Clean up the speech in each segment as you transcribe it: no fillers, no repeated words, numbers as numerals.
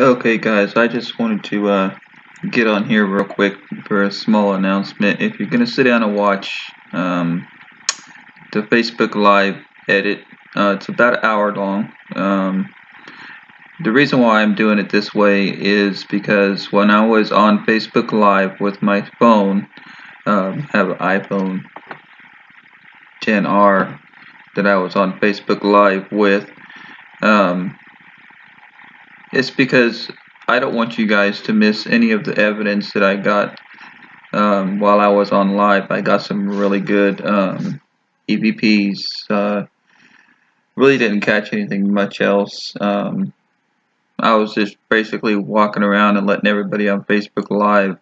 Okay, guys, I just wanted to get on here real quick for a small announcement. If you're going to sit down and watch the Facebook Live edit, it's about an hour long. The reason why I'm doing it this way is because when I was on Facebook Live with my phone, have an iPhone 10R that I was on Facebook Live with, um, it's because I don't want you guys to miss any of the evidence that I got while I was on live. I got some really good EVPs. Really didn't catch anything much else. I was just basically walking around and letting everybody on Facebook Live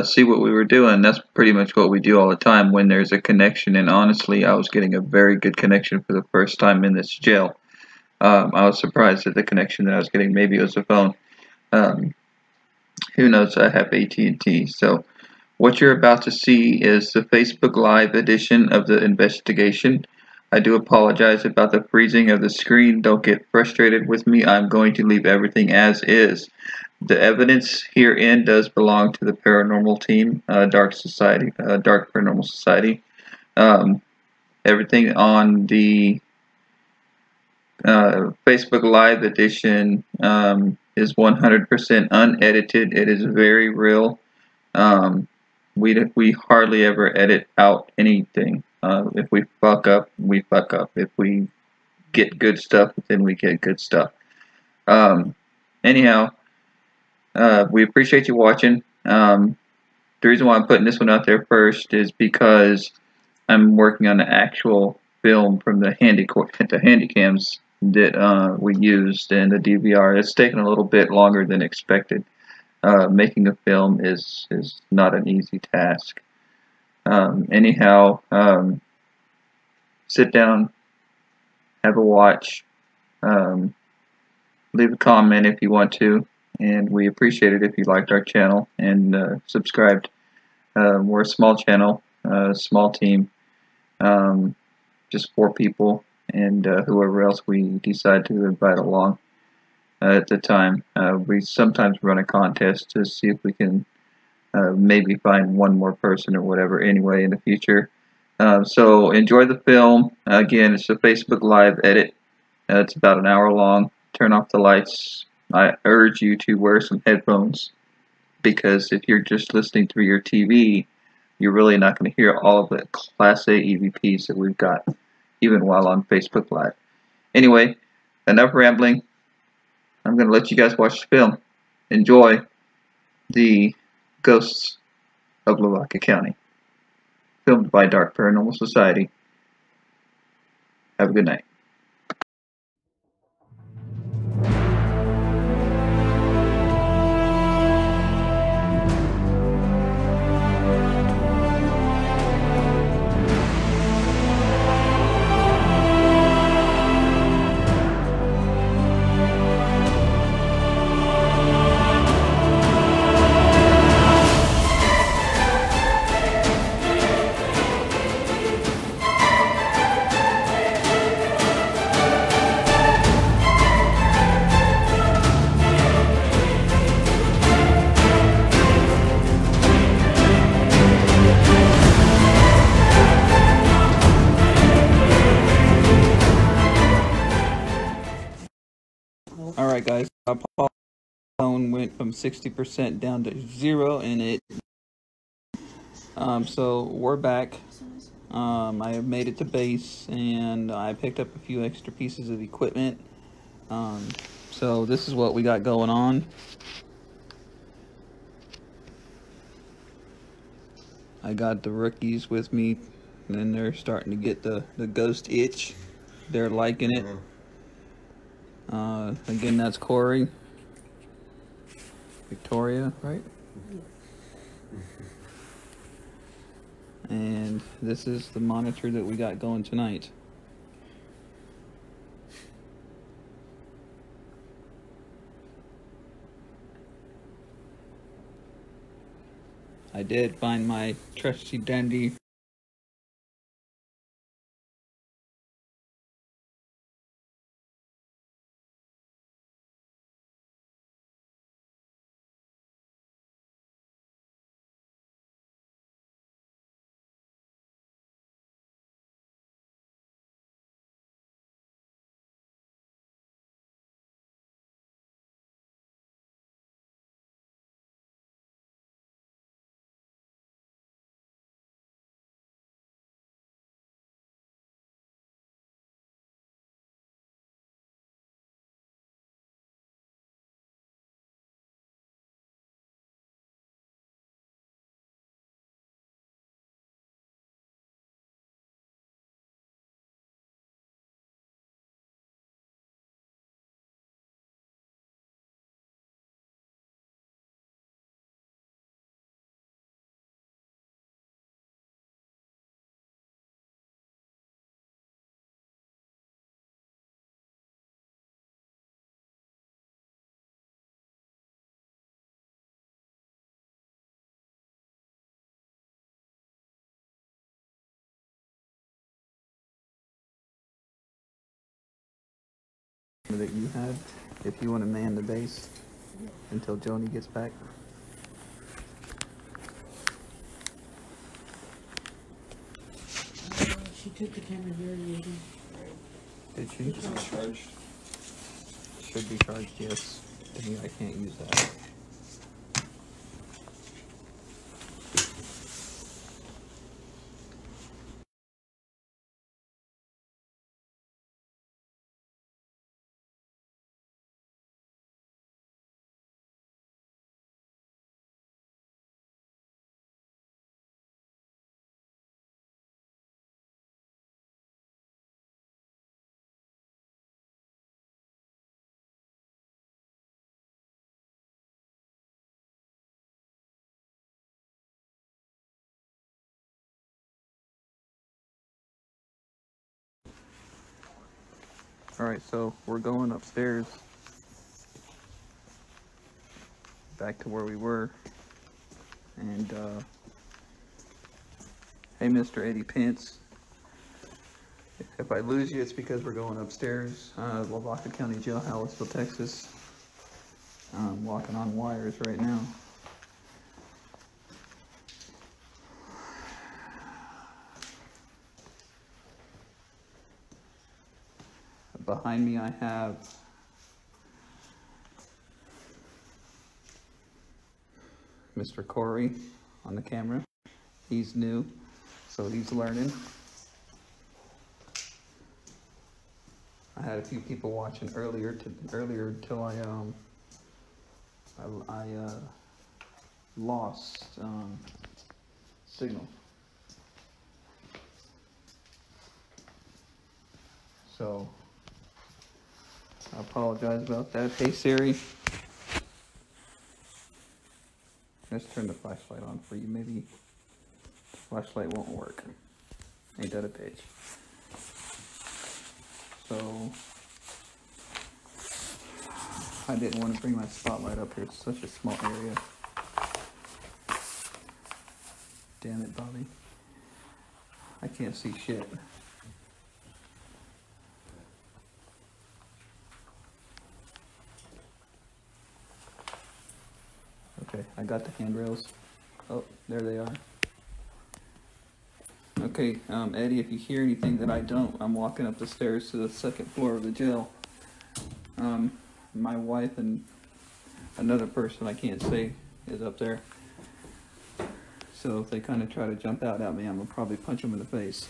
see what we were doing. That's pretty much what we do all the time when there's a connection. And honestly, I was getting a very good connection for the first time in this jail. I was surprised at the connection that I was getting. Maybe it was the phone. Um, who knows? I have AT&T, so. What you're about to see is the Facebook Live edition of the investigation. I do apologize about the freezing of the screen. Don't get frustrated with me. I'm going to leave everything as is. The evidence herein does belong to the paranormal team, Dark Paranormal Society. Um, Everything on the Facebook Live edition is 100% unedited. It is very real. Um, we hardly ever edit out anything. If we fuck up, we fuck up. If we get good stuff, then we get good stuff. Um, Anyhow, we appreciate you watching. The reason why I'm putting this one out there first is because I'm working on the actual film from the handycams that we used and the DVR. It's taken a little bit longer than expected. Making a film is not an easy task. Anyhow, sit down, have a watch, um, leave a comment if you want to, and we appreciate it if you liked our channel and subscribed. We're a small channel, small team, just 4 people, and whoever else we decide to invite along at the time. We sometimes run a contest to see if we can maybe find one more person or whatever anyway in the future. So enjoy the film. Again, it's a Facebook Live edit. It's about an hour long. Turn off the lights. I urge you to wear some headphones because if you're just listening through your TV, you're really not going to hear all of the Class A EVPs that we've got, even while on Facebook Live. Anyway, enough rambling. I'm going to let you guys watch the film. Enjoy the Ghosts of Lavaca County, filmed by Dark Paranormal Society. Have a good night. Alright guys, my phone went from 60% down to 0 and it so we're back. I have made it to base and I picked up a few extra pieces of equipment. So this is what we got going on. I got the rookies with me and they're starting to get the ghost itch. They're liking it. Again, that's Corey. Victoria, right? And this is the monitor that we got going tonight. I did find my trusty dandy that you have if you want to man the base until Joni gets back. She took the camera very easy. Did she? Is it charged? Should be charged, yes. To me, I can't use that. Alright, so we're going upstairs back to where we were. And, hey, Mr. Eddie Pence. If I lose you, it's because we're going upstairs. Lavaca County Jail, Hallettsville, Texas. I'm walking on wires right now. Behind me I have Mr. Corey on the camera. He's new, so he's learning. I had a few people watching earlier till I lost signal. So I apologize about that. Hey Siri, let's turn the flashlight on for you. Maybe the flashlight won't work. Ain't that a bitch? So I didn't want to bring my spotlight up here. It's such a small area. Damn it, Bobby. I can't see shit. Okay, I got the handrails. Oh, there they are. Okay, Eddie, if you hear anything that I don't, I'm walking up the stairs to the second floor of the jail. My wife and another person I can't say is up there. So if they kind of try to jump out at me, I'm gonna probably punch them in the face.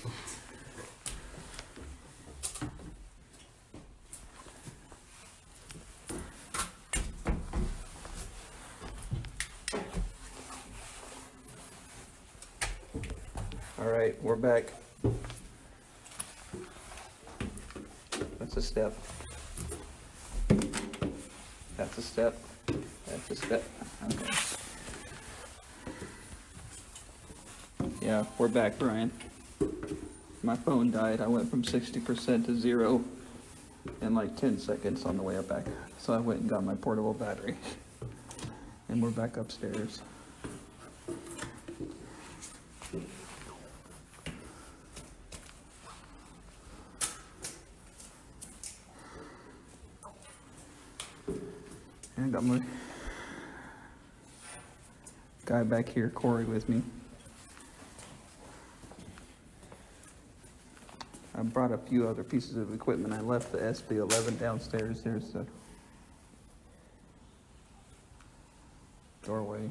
Alright, we're back. That's a step. That's a step. That's a step. Okay. Yeah, we're back, Brian. My phone died. I went from 60% to 0 in like 10 seconds on the way up back. So I went and got my portable battery. And we're back upstairs. And I got my guy back here, Corey, with me. I brought a few other pieces of equipment. I left the SB11 downstairs. There's the doorway.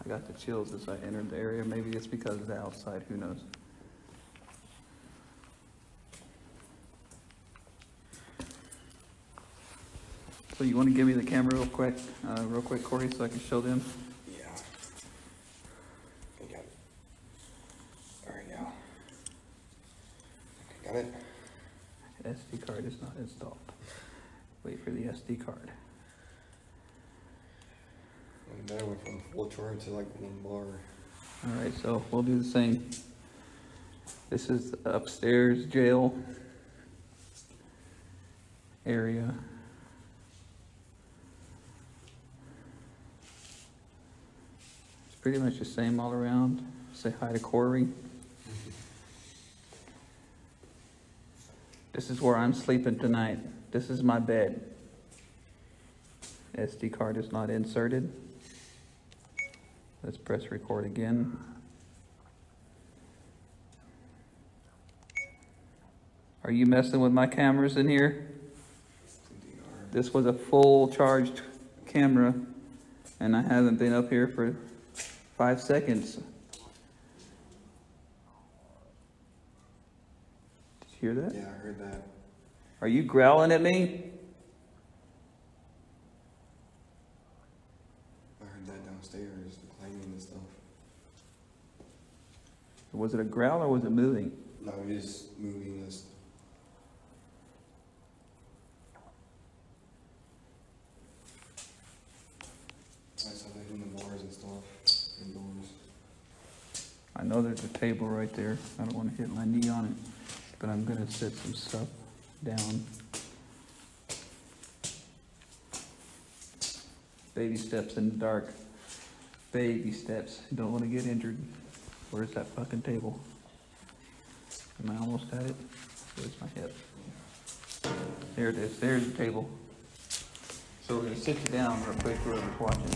I got the chills as I entered the area. Maybe it's because of the outside, who knows. So you want to give me the camera real quick, Corey, so I can show them? Yeah. I got it. Alright, now. Got it? SD card is not installed. Wait for the SD card. And then I went from full charge to like 1 bar. Alright, so we'll do the same. This is the upstairs jail area. pretty much the same all around. Say hi to Corey. This is where I'm sleeping tonight. This is my bed. SD card is not inserted. Let's press record again. Are you messing with my cameras in here? This was a full charged camera and I haven't been up here for 5 seconds. Did you hear that? Yeah, I heard that. Are you growling at me? I heard that downstairs, the clanging and stuff. Was it a growl or was it moving? No, it is moving this. I saw that in the bars and stuff, indoors. I know there's a table right there. I don't want to hit my knee on it, but I'm gonna set some stuff down. Baby steps in the dark. Baby steps. Don't want to get injured. Where's that fucking table? Am I almost at it? Where's my hip? There it is. There's the table. So we're gonna sit you down real quick, whoever's watching.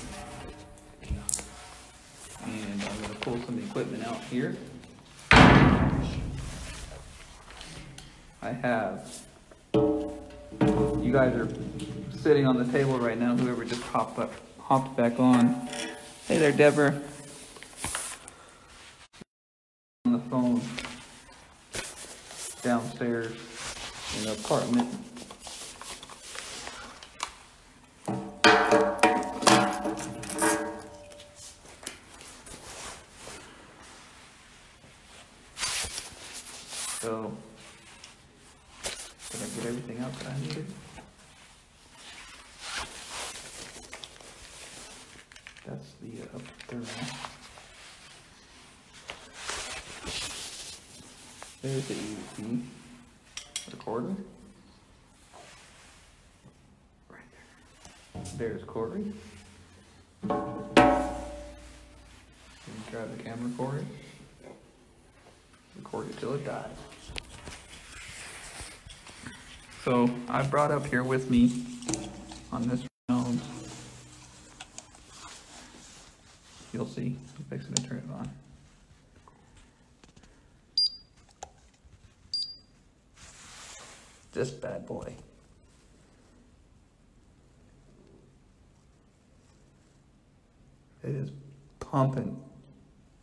And I'm gonna pull some equipment out here. I have, you guys are sitting on the table right now, whoever just hopped back on. Hey there, Deborah. On the phone downstairs in the apartment. So, did I get everything out that I needed? That's the thermal. There's the USB recorder. Right there. There's Corey. Can you grab the camera, Corey? Record it till it dies. So I brought up here with me on this phone. You'll see. I'm fixing to turn it on. This bad boy. It is pumping.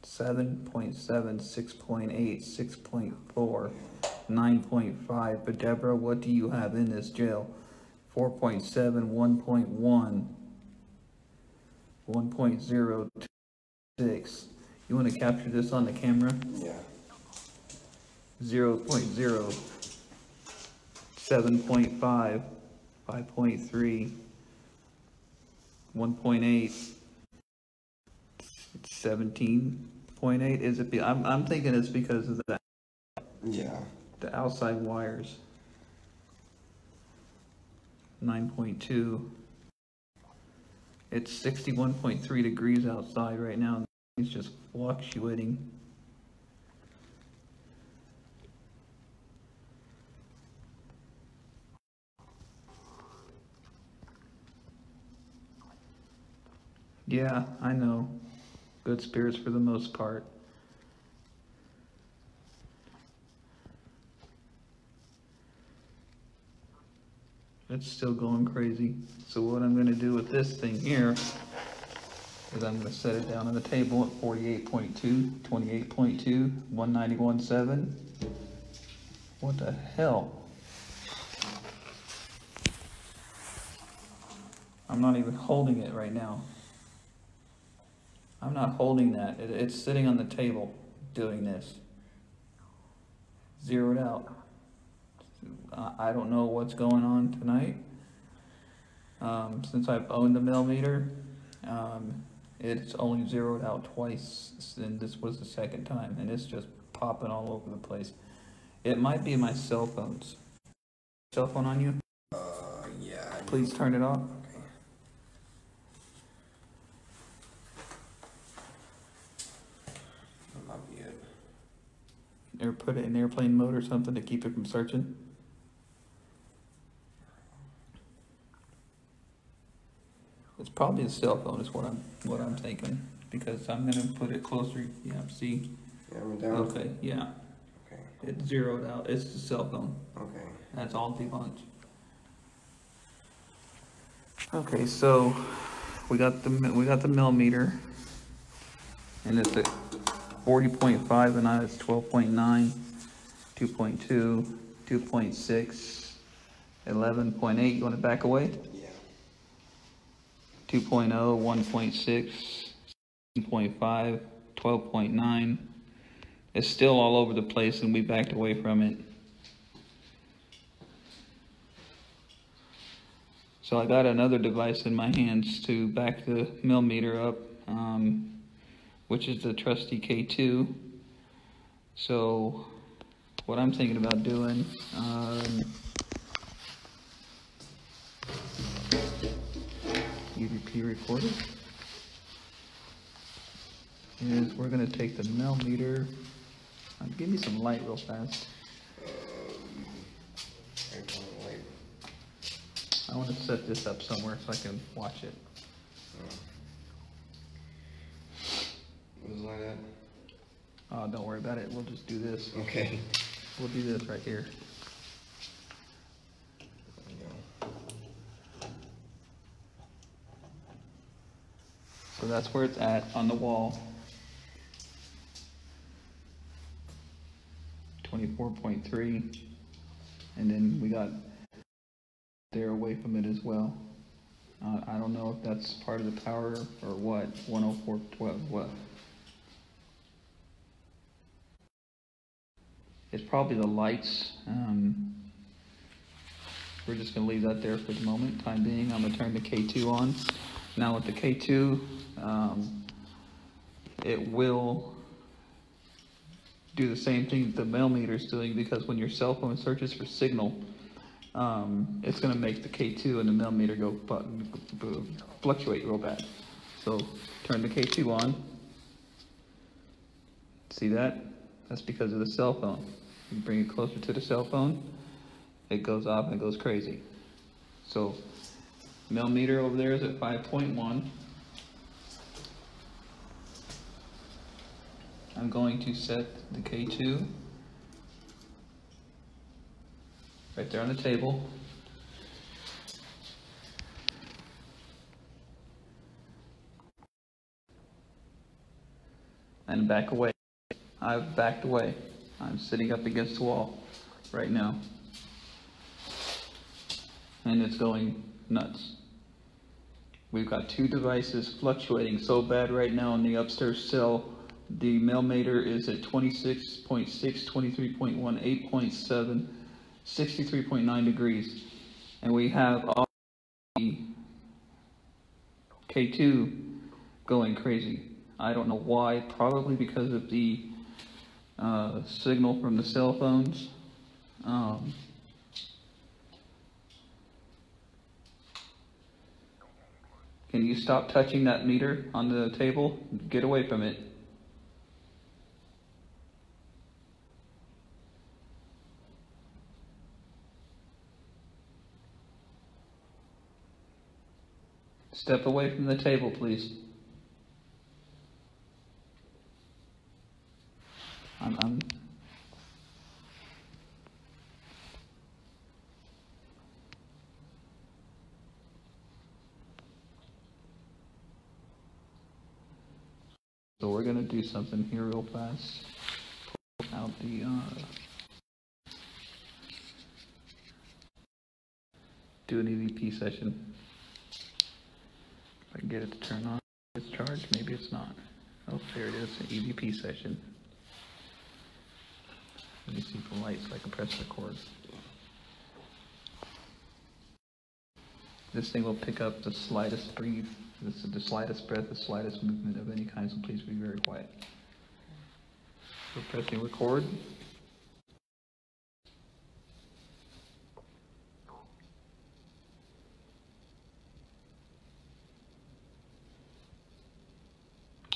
7.7, 6.8, 6.4, 9.5. But Deborah, what do you have in this jail? 4.7, 1.1, 1.06. You want to capture this on the camera? Yeah. 0.0, 7.5, 5.3, 1.8, 17.8. Is it? I'm thinking it's because of the outside wires. 9.2. It's 61.3 degrees outside right now. It's just fluctuating. Yeah, I know. Good spirits for the most part. It's still going crazy. So what I'm going to do with this thing here is I'm going to set it down on the table at 48.2, 28.2, 191.7. What the hell? I'm not even holding it right now. I'm not holding that. It's sitting on the table doing this. Zeroed out. I don't know what's going on tonight. Since I've owned the millimeter, it's only zeroed out twice, and this was the second time, and it's just popping all over the place. It might be my cell phones. Cell phone on you? Yeah. Please turn it off. or put it in airplane mode or something to keep it from searching? It's probably a cell phone is what I'm thinking, because I'm gonna put it closer. Yeah, see. Yeah, I'm down. Okay, yeah. Okay. It's zeroed out. It's the cell phone. Okay. That's all debunked. Okay, so we got the millimeter, and it's at 40.5, and now it's 12.9, 2.2, 2.6, 11.8. You want to back away? Yeah. 2.0, 1.6, 7.5, 12.9. It's still all over the place, and we backed away from it. So I got another device in my hands to back the millimeter up, which is the trusty K2. So what I'm thinking about doing, EVP recorder, is we're gonna take the millimeter. Give me some light real fast. I want to set this up somewhere so I can watch it. What is like that? Oh, don't worry about it. We'll just do this. Okay. We'll do this right here. There you go. So that's where it's at on the wall. 24.3. And then we got there away from it as well. I don't know if that's part of the power or what. 104.12, what? It's probably the lights. We're just gonna leave that there for the moment, time being. I'm gonna turn the K2 on. Now with the K2, it will do the same thing the millimeter is doing, because when your cell phone searches for signal, it's going to make the K2 and the millimeter go fluctuate real bad. So turn the K2 on. See that? That's because of the cell phone. You bring it closer to the cell phone, it goes off and it goes crazy. So millimeter over there is at 5.1. I'm going to set the K2 right there on the table. And back away. I've backed away. I'm sitting up against the wall right now. And it's going nuts. We've got two devices fluctuating so bad right now in the upstairs cell. The millimeter is at 26.6, 23.1, 8.7, 63.9 degrees. And we have all the K2 going crazy. I don't know why, probably because of the signal from the cell phones. Can you stop touching that meter on the table? Get away from it. Step away from the table, please. I'm So we're gonna do something here real fast. Pull out the do an EVP session. If I can get it to turn on. It's charged, maybe it's not. Oh, there it is, an EVP session. Let me see the light so I can press record. This thing will pick up the slightest breathe, the slightest breath, the slightest movement of any kind, so please be very quiet. We're pressing record.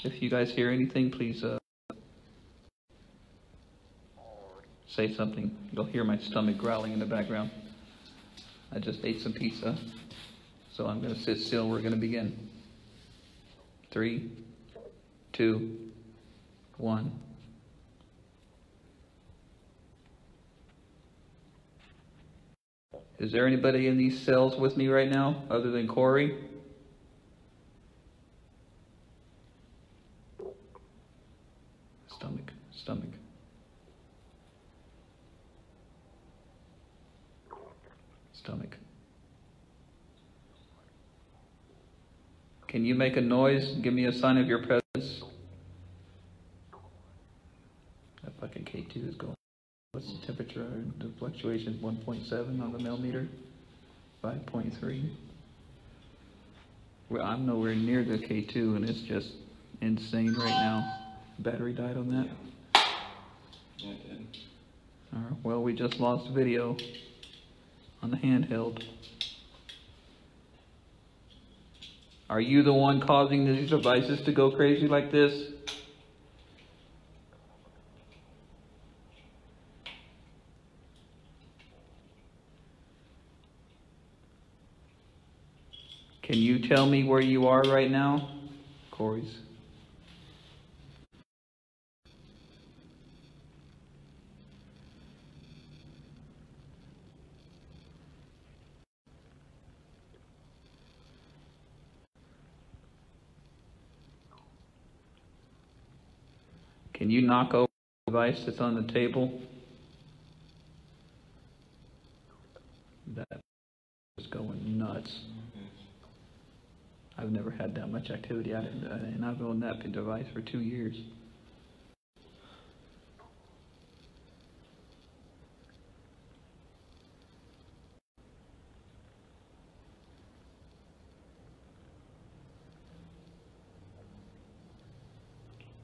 If you guys hear anything, please say something. You'll hear my stomach growling in the background. I just ate some pizza, so I'm going to sit still. We're going to begin. 3, 2, 1. Is there anybody in these cells with me right now other than Corey? Stomach, stomach. Stomach. Can you make a noise? Give me a sign of your presence. That fucking K2 is going. What's the temperature? The fluctuation is 1.7 on the millimeter. 5.3. Well, I'm nowhere near the K2 and it's just insane right now. Battery died on that? Yeah, it did. Alright, well, we just lost video on the handheld. Are you the one causing these devices to go crazy like this? Can you tell me where you are right now? Corey's. Can you knock over the device that's on the table? That is going nuts. I've never had that much activity out of it, and I've owned that device for 2 years.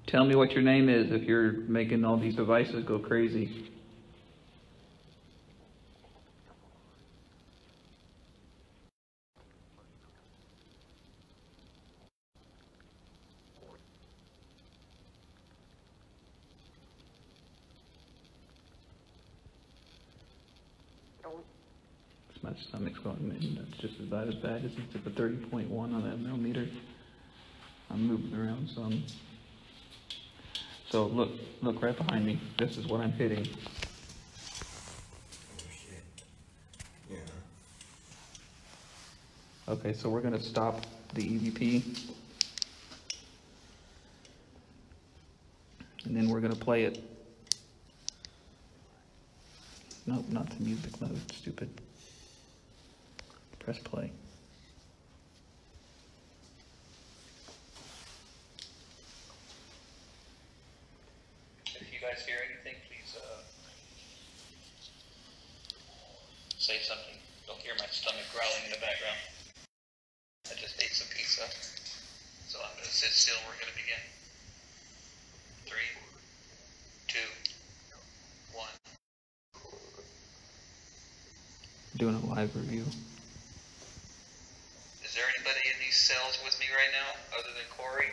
Tell me what your name is if you're making all these devices go crazy. My stomach's going, man, that's just about as bad as it's at the 30.1 on that millimeter. I'm moving around some. So look right behind me. This is what I'm hitting. Oh shit. Yeah. Okay, so we're gonna stop the EVP. And then we're gonna play it. Nope, not the music mode, stupid. Press play. If you guys hear anything, please say something. You'll hear my stomach growling in the background. I just ate some pizza, so I'm gonna sit still. We're gonna begin. 3, 2, 1. Doing a live review. Is there anybody in these cells with me right now other than Corey?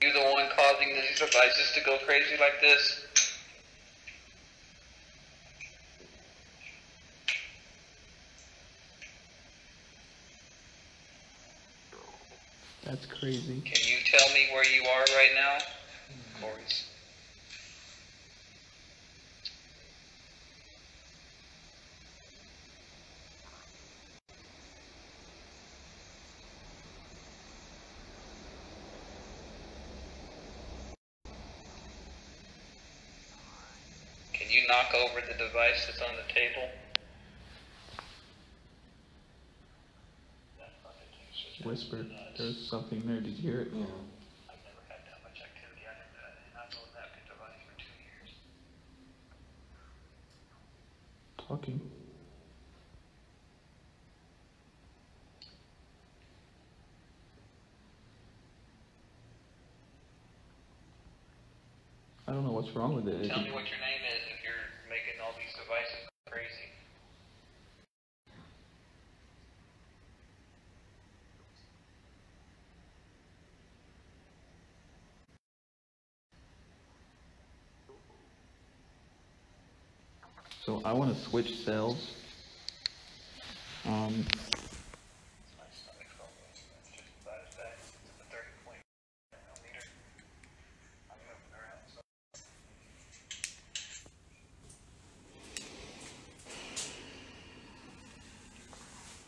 You the one causing these devices to go crazy like this? That's crazy. Can you tell me where you are right now? Corey's. Can you you knock over the device that's on the table? Whisper, there's something there, did you hear it? Yeah. I've never had that much activity on it, and I've owned that device for 2 years. Talking. I don't know what's wrong with it. Tell me what your name is if you're making all these devices crazy. So I want to switch cells.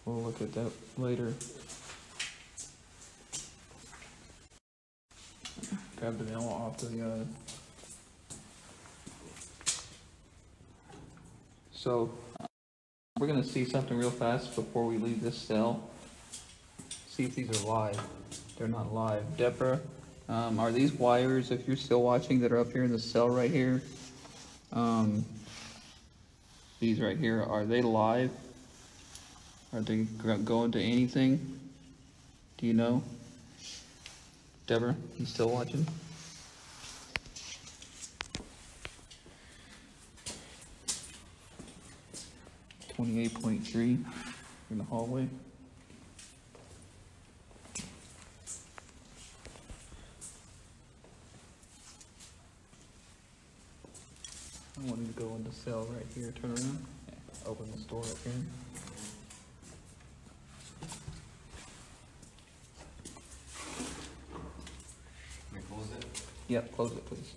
We'll look at that later. Grab the nail off the So we're gonna see something real fast before we leave this cell. See if these are live. They're not live. Deborah, are these wires, if you're still watching, that are up here in the cell right here? These right here, are they live? Are they going to anything? Do you know? Deborah, you still watching? .3 in the hallway. I want you to go in the cell right here, turn around, open this door up here. Can we close it? Yep, close it please.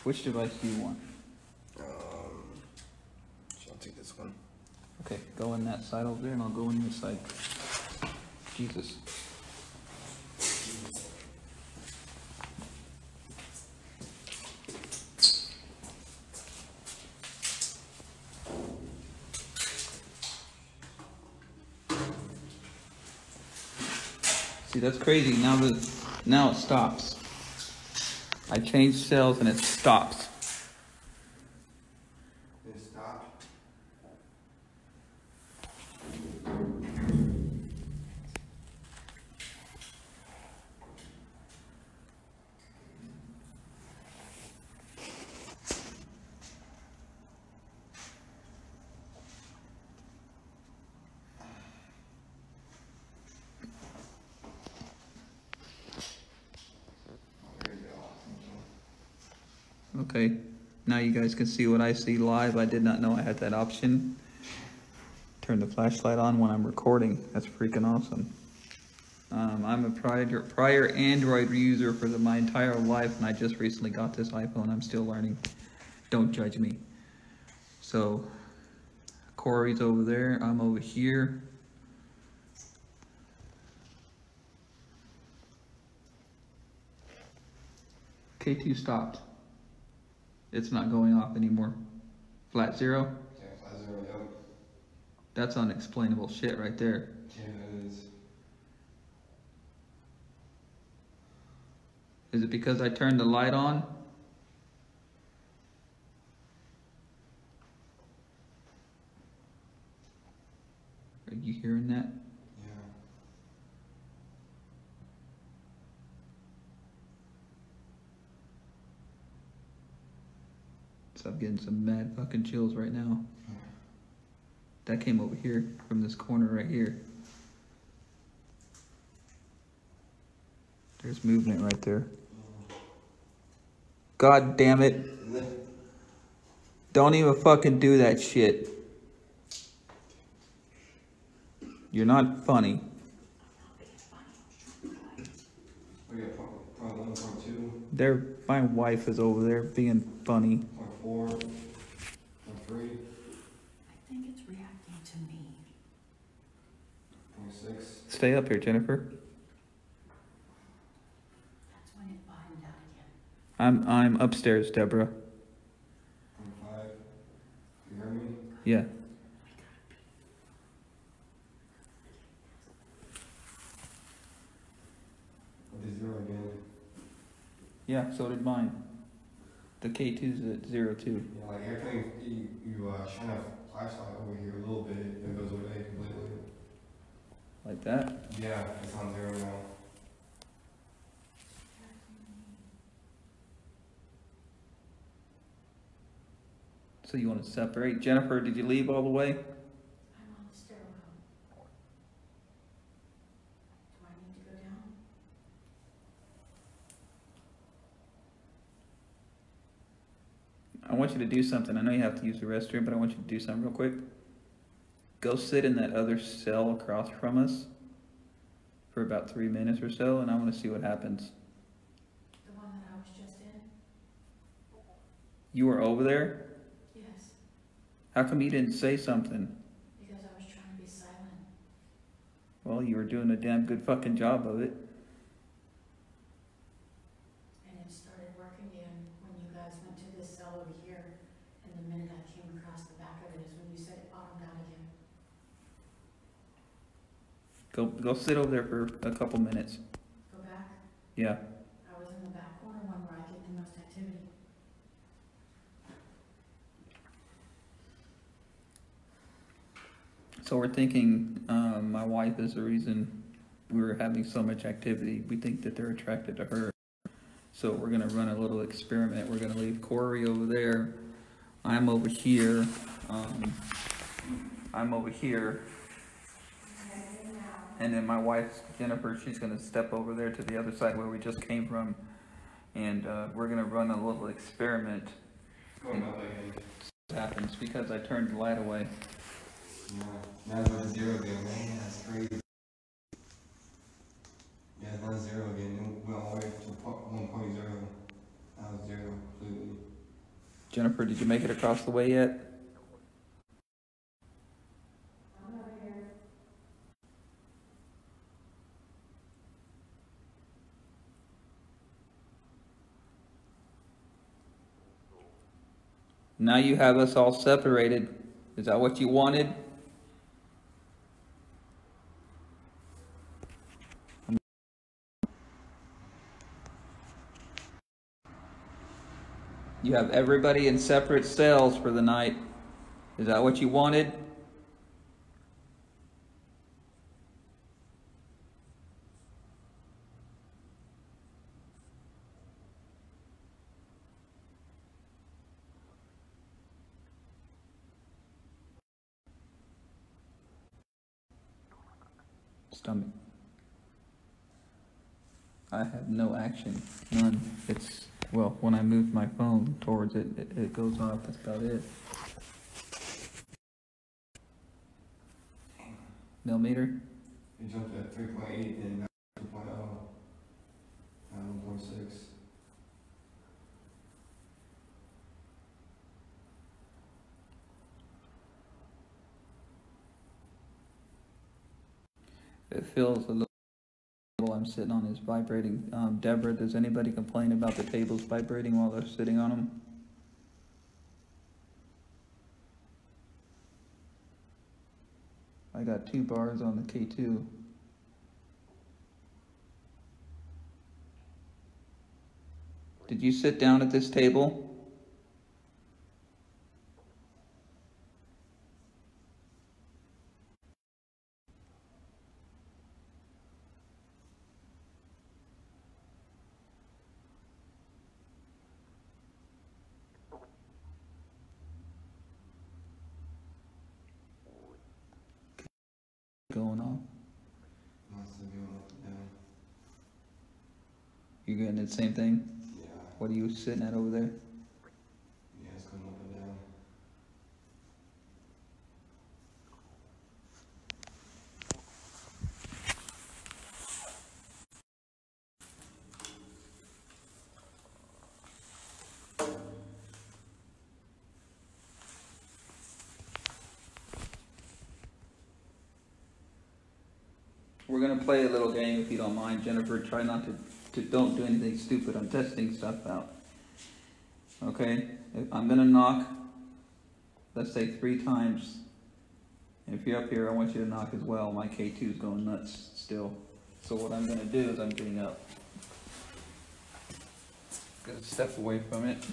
Which device do you want? I'll take this one. Okay, go in that side over there and I'll go in this side. Jesus. See, that's crazy. Now it stops. I changed cells and it stops. It stopped. Okay, now you guys can see what I see live. I did not know I had that option. Turn the flashlight on when I'm recording. That's freaking awesome. I'm a prior Android user for my entire life, and I just recently got this iPhone. I'm still learning. Don't judge me. So, Corey's over there. I'm over here. K2 stopped. It's not going off anymore. Flat zero? Yeah, 5-0, yep. That's unexplainable shit right there. Yeah, it is. Is it because I turned the light on? Are you hearing that? Yeah. So I'm getting some mad fucking chills right now. That came over here from this corner right here. There's movement right there. God damn it. Don't even fucking do that shit. You're not funny. We got part 1, part 2, My wife is over there being funny. part 4, part 3, I think it's reacting to me. part 6. Stay up here, Jennifer. I'm upstairs, Deborah. From 5. You hear me? Yeah. With the 0 again. Yeah, so did mine. The K2's at 02. Yeah, like every time you shine a flashlight over here a little bit, it goes away completely. Like that? Yeah, it's on 0 now. So you want to separate? Jennifer, did you leave all the way? I'm on the stairwell. Do I need to go down? I want you to do something. I know you have to use the restroom, but I want you to do something real quick. Go sit in that other cell across from us for about 3 minutes or so, and I want to see what happens. The one that I was just in? You were over there? Yes, How come you didn't say something? because I was trying to be silent. Well, you were doing a damn good fucking job of it. And it started working again when you guys went to this cell over here. And the minute I came across the back of it is when you said it bottomed out again. Go sit over there for a couple minutes. Go back. Yeah. I was in the back corner one where I get the most activity. So we're thinking my wife is the reason we're having so much activity. We think that they're attracted to her. So we're going to run a little experiment. We're going to leave Corey over there. I'm over here. I'm over here. And then my wife, Jennifer, she's going to step over there to the other side where we just came from. And we're going to run a little experiment. It's going up again. What happens because I turned the light away. Yeah, now it's on 0 again, man. That's crazy. Yeah, it's on 0 again. It went all the way to 1.0. Now it's 0 completely. Jennifer, did you make it across the way yet? I'm over here. Now you have us all separated. Is that what you wanted? You have everybody in separate cells for the night. Is that what you wanted? Stomach. I have no action. None. It's, well, when I move my phone towards it, it goes off. That's about it. Millimeter? It jumped at 3.8 and now 2.0. Now 1.6. It feels a little I'm sitting on is vibrating. Deborah, does anybody complain about the tables vibrating while they're sitting on them? I got 2 bars on the K2. Did you sit down at this table? Going on. Must have gone up and down. You getting the same thing? Yeah. What are you sitting at over there? Yeah, it's going up and down. We're gonna play a little game if you don't mind, Jennifer. Try not to don't do anything stupid. I'm testing stuff out. Okay, I'm gonna knock, let's say 3 times. And if you're up here, I want you to knock as well. My K2 is going nuts still. So what I'm gonna do is I'm getting up. Gonna step away from it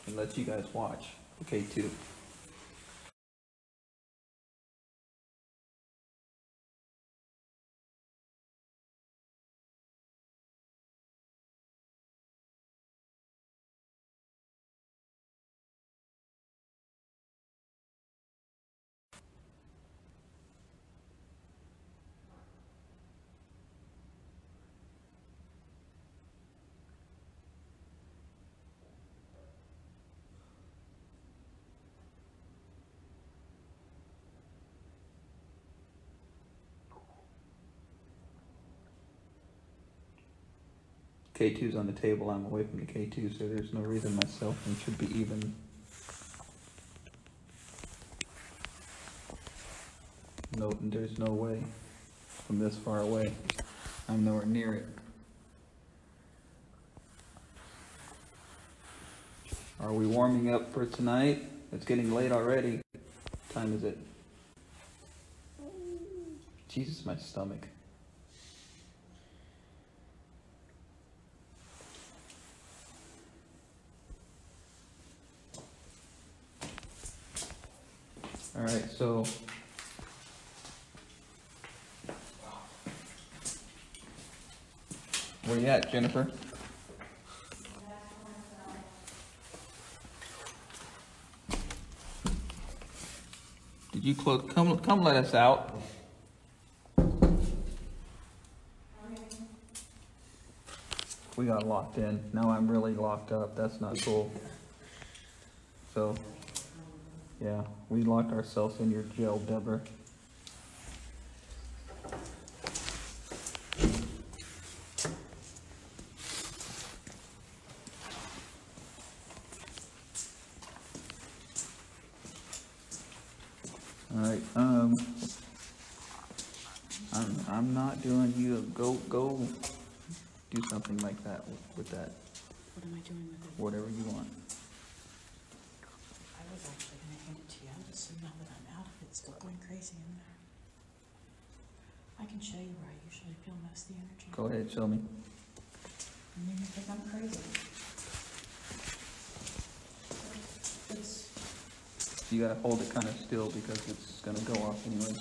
and let you guys watch the K2. K2's on the table, I'm away from the K2, so there's no reason my cell phone should be even. No, there's no way from this far away. I'm nowhere near it. Are we warming up for tonight? It's getting late already. What time is it? Jesus, my stomach. All right, so where you at, Jennifer? Did you close? Come let us out. We got locked in. Now I'm really locked up. That's not cool. So, yeah, we locked ourselves in your jail, Deborah. All right. I'm not doing you. Go do something like that with that. What am I doing with it? Whatever you want. I was actually gonna hand it to you, so now that I'm out of it, it's still going crazy in there. I can show you where I usually feel most of the energy. Go ahead, show me. And then you think I'm crazy. It's, You gotta hold it kind of still because it's gonna go off anyways.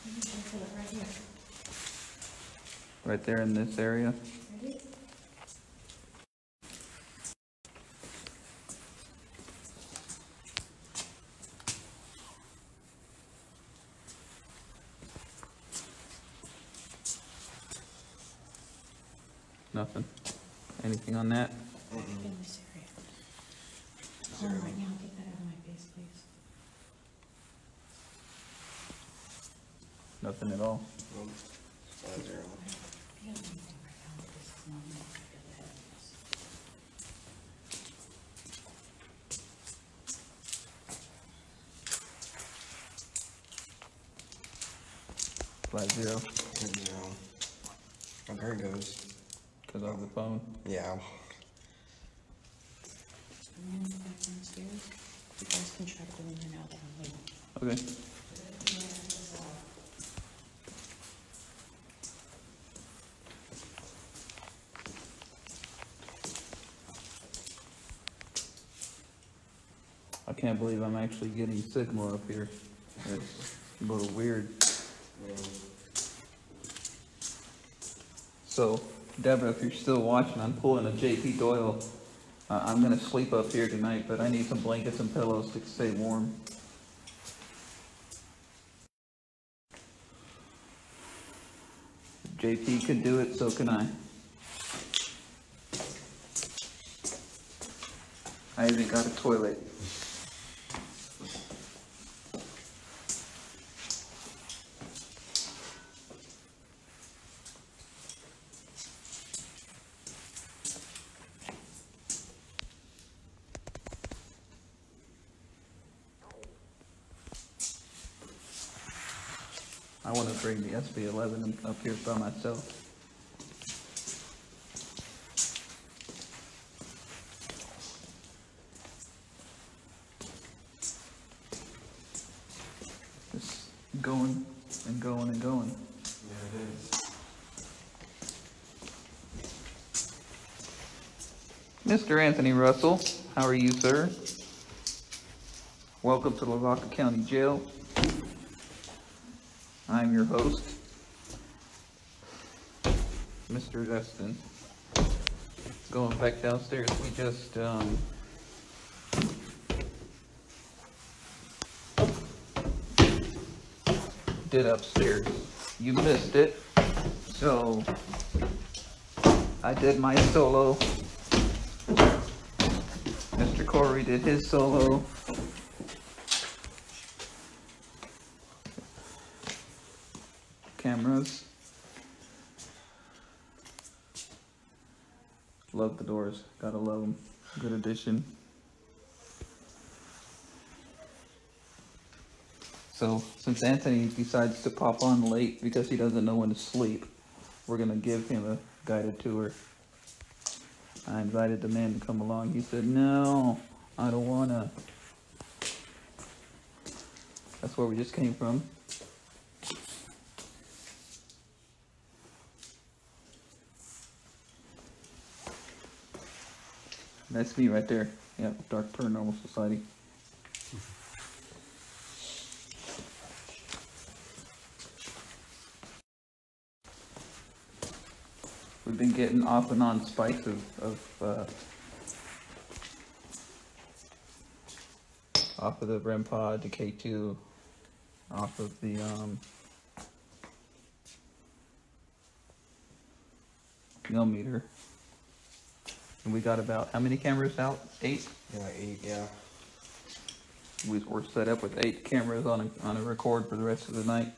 you usually feel it right here. Right there in this area. Ready? Nothing. Anything on that? In this area. Hold on right now, get that out of my face, please. Nothing at all. Zero. I don't feel anything right now, but this is normal. I feel the heaviness. 50. Zero. Oh, there it goes. Because of the phone. Yeah. I'm gonna go back downstairs. You guys can try to go in there now that I'm leaving. Okay. I can't believe I'm actually getting signal up here. It's a little weird. So, Deborah, if you're still watching, I'm pulling a JP Doyle. I'm gonna sleep up here tonight, but I need some blankets and pillows to stay warm. JP could do it, so can I. I even got a toilet. I want to bring the SB11 up here by myself. going and going and going. Yeah, it is. Mr. Anthony Russell, how are you, sir? Welcome to Lavaca County Jail. I'm your host, Mr. Destin. Going back downstairs, we just did upstairs. You missed it, so I did my solo. Mr. Corey did his solo. Cameras. Love the doors. Gotta love them. Good addition. So, since Anthony decides to pop on late because he doesn't know when to sleep, we're gonna give him a guided tour. I invited the man to come along. He said, no, I don't wanna. That's where we just came from. That's me right there. Yep, Dark Paranormal Society. We've been getting off and on spikes off of the REM pod to K2, off of the millimeter. And we got about how many cameras out? 8? Yeah, 8, yeah. We're set up with 8 cameras on a record for the rest of the night.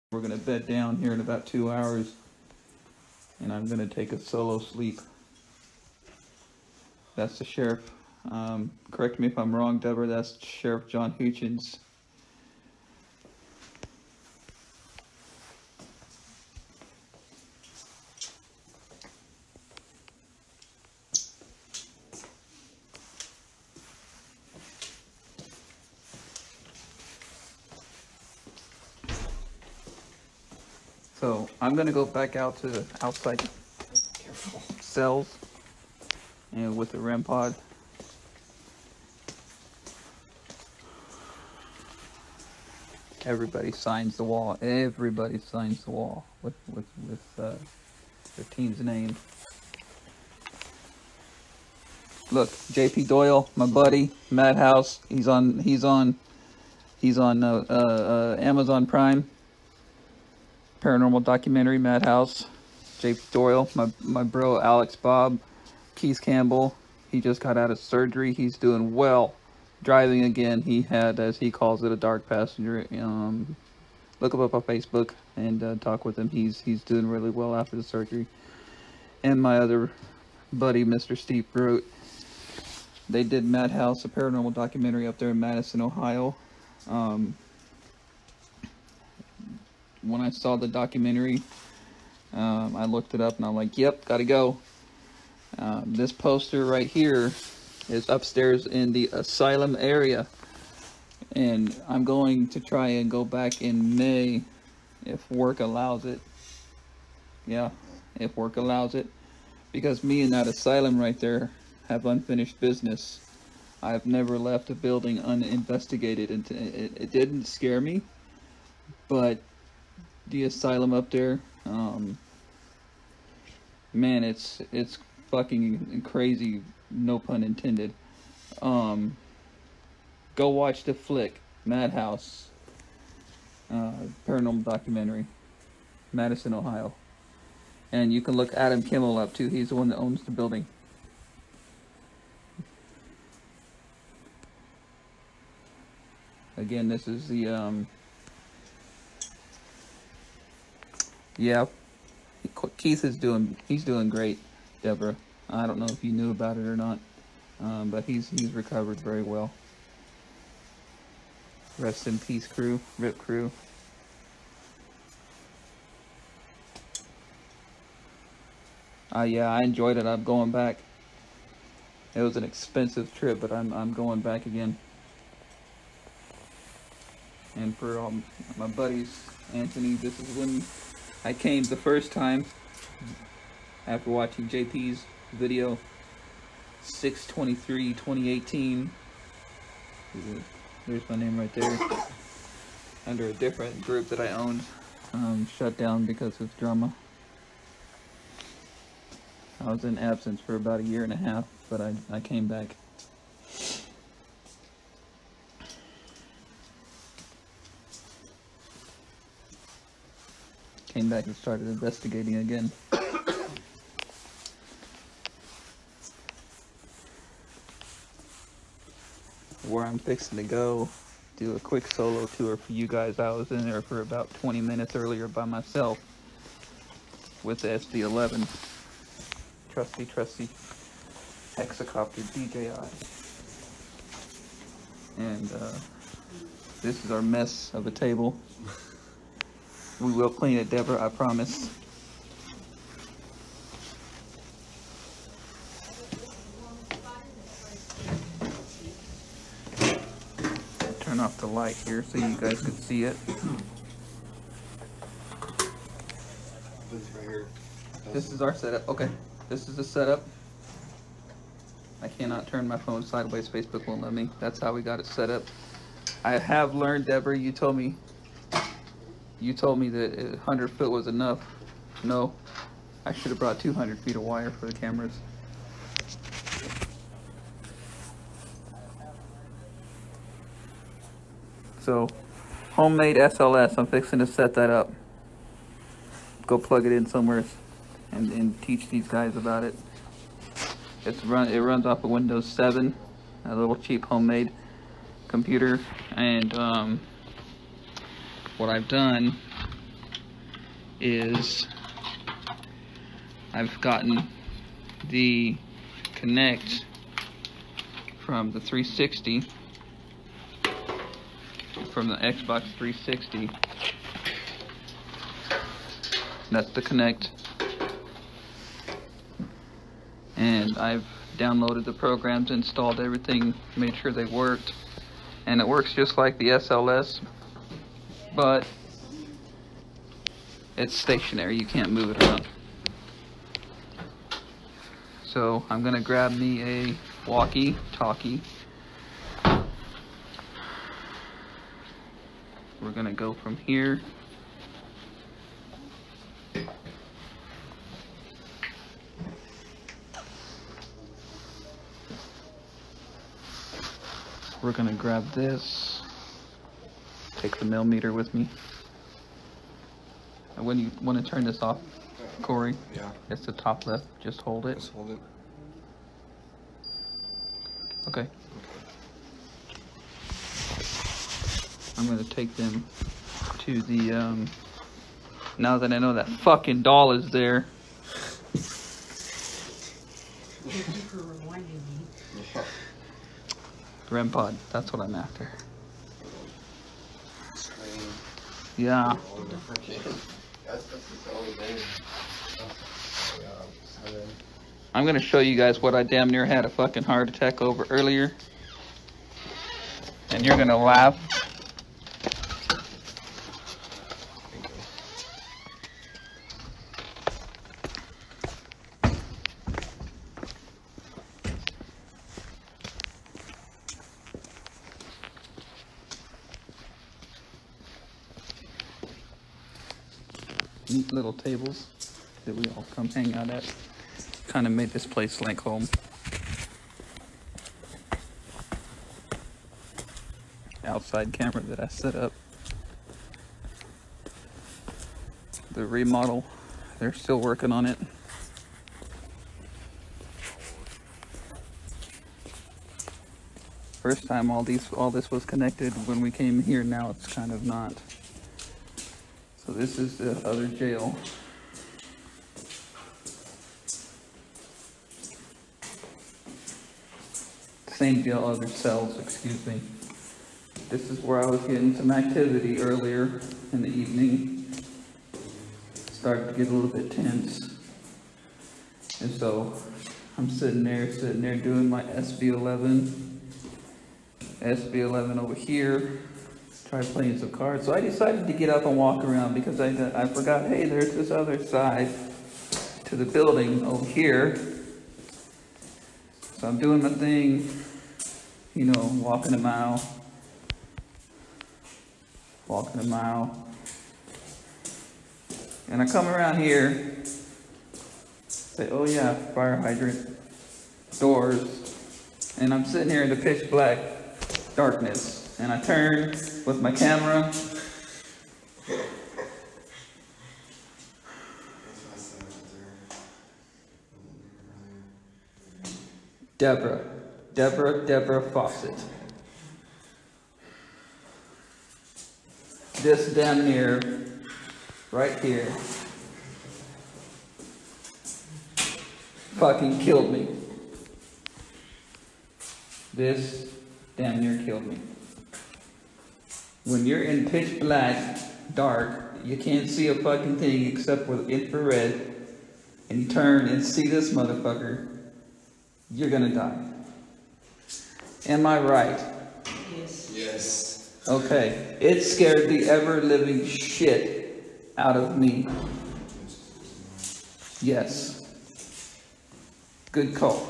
We're gonna bed down here in about 2 hours, and I'm gonna take a solo sleep. That's the sheriff. Correct me if I'm wrong, Deborah. That's Sheriff John Hutchins. So I'm gonna go back out to the outside cells and with the REM pod. Everybody signs the wall. Everybody signs the wall with their team's name. Look, J.P. Doyle, my buddy, Madhouse. He's on Amazon Prime. Paranormal documentary, Madhouse. J.P. Doyle, my bro Alex Bob, Keith Campbell. He just got out of surgery. He's doing well. Driving again. He had, as he calls it, a dark passenger. Look him up on Facebook and talk with him. He's doing really well after the surgery. And my other buddy, Mr. Steve Grote. They did Madhouse, a paranormal documentary up there in Madison, Ohio. When I saw the documentary, I looked it up and I'm like, yep, gotta go. This poster right here is upstairs in the asylum area, and I'm going to try and go back in May if work allows it. Yeah, if work allows it, because me and that asylum right there have unfinished business. I've never left a building uninvestigated, and it didn't scare me, but the asylum up there, man, it's fucking crazy, no pun intended. Go watch the flick Madhouse, paranormal documentary, Madison, Ohio. And you can look Adam Kimmel up too. He's the one that owns the building. Again, this is the yeah, Keith is he's doing great, Deborah. I don't know if you knew about it or not, but he's recovered very well. Rest in peace, crew. RIP crew. Yeah, I enjoyed it. I'm going back. It was an expensive trip, but I'm going back again. And for all my buddies, Anthony, this is when I came the first time after watching JP's video 6/23/2018. There's my name right there. Under a different group that I owned, shut down because of drama. I was in absence for about 1.5 years, but I came back. Came back and started investigating again. Where I'm fixing to go, do a quick solo tour for you guys. I was in there for about 20 minutes earlier by myself with the SD11. Trusty hexacopter DJI. And this is our mess of a table. We will clean it, Deborah, I promise. Turn off the light here so you guys can see it. This is our setup. Okay, this is the setup. I cannot turn my phone sideways. Facebook won't let me. That's how we got it set up. I have learned, Deborah, you told me that 100 foot was enough. No, I should have brought 200 feet of wire for the cameras. So, homemade SLS, I'm fixing to set that up. Go plug it in somewhere and teach these guys about it. It runs off of Windows 7, a little cheap homemade computer. And what I've done is I've gotten the Connect from the 360, from the Xbox 360. That's the Connect. And I've downloaded the programs, installed everything, made sure they worked. And it works just like the SLS, but it's stationary, you can't move it around. So I'm gonna grab me a walkie-talkie. We're gonna go from here. We're gonna grab this. Take the millimeter with me. And when you want to turn this off, Corey, Yeah. it's the top left. Just hold it. Just hold it. Okay. I'm gonna take them to the now that I know that fucking doll is there. Thank you for reminding me. Yeah. REM pod, that's what I'm after. Screen. Yeah. All the different games. That's the only thing. Yeah. I'm gonna show you guys what I damn near had a fucking heart attack over earlier. And you're gonna laugh. Neat little tables that we all come hang out at. Kind of made this place like home. Outside camera that I set up. The remodel, they're still working on it. First time all this was connected when we came here. Now it's kind of not. So this is the other jail. Same jail, other cells, excuse me. This is where I was getting some activity earlier in the evening. Started to get a little bit tense. And so I'm sitting there doing my SB11. SB11 over here. Try playing some cards. So I decided to get up and walk around because I forgot, hey, there's this other side to the building over here. So I'm doing my thing, you know, walking a mile. And I come around here, say, oh yeah, fire hydrant, doors. And I'm sitting here in the pitch black darkness. And I turn with my camera. Deborah Fawcett. This damn near, right here, fucking killed me. This damn near killed me. When you're in pitch black, dark, you can't see a fucking thing except with infrared, and you turn and see this motherfucker, you're gonna die. Am I right? Yes. Yes. Okay, it scared the ever-living shit out of me. Yes. Good call.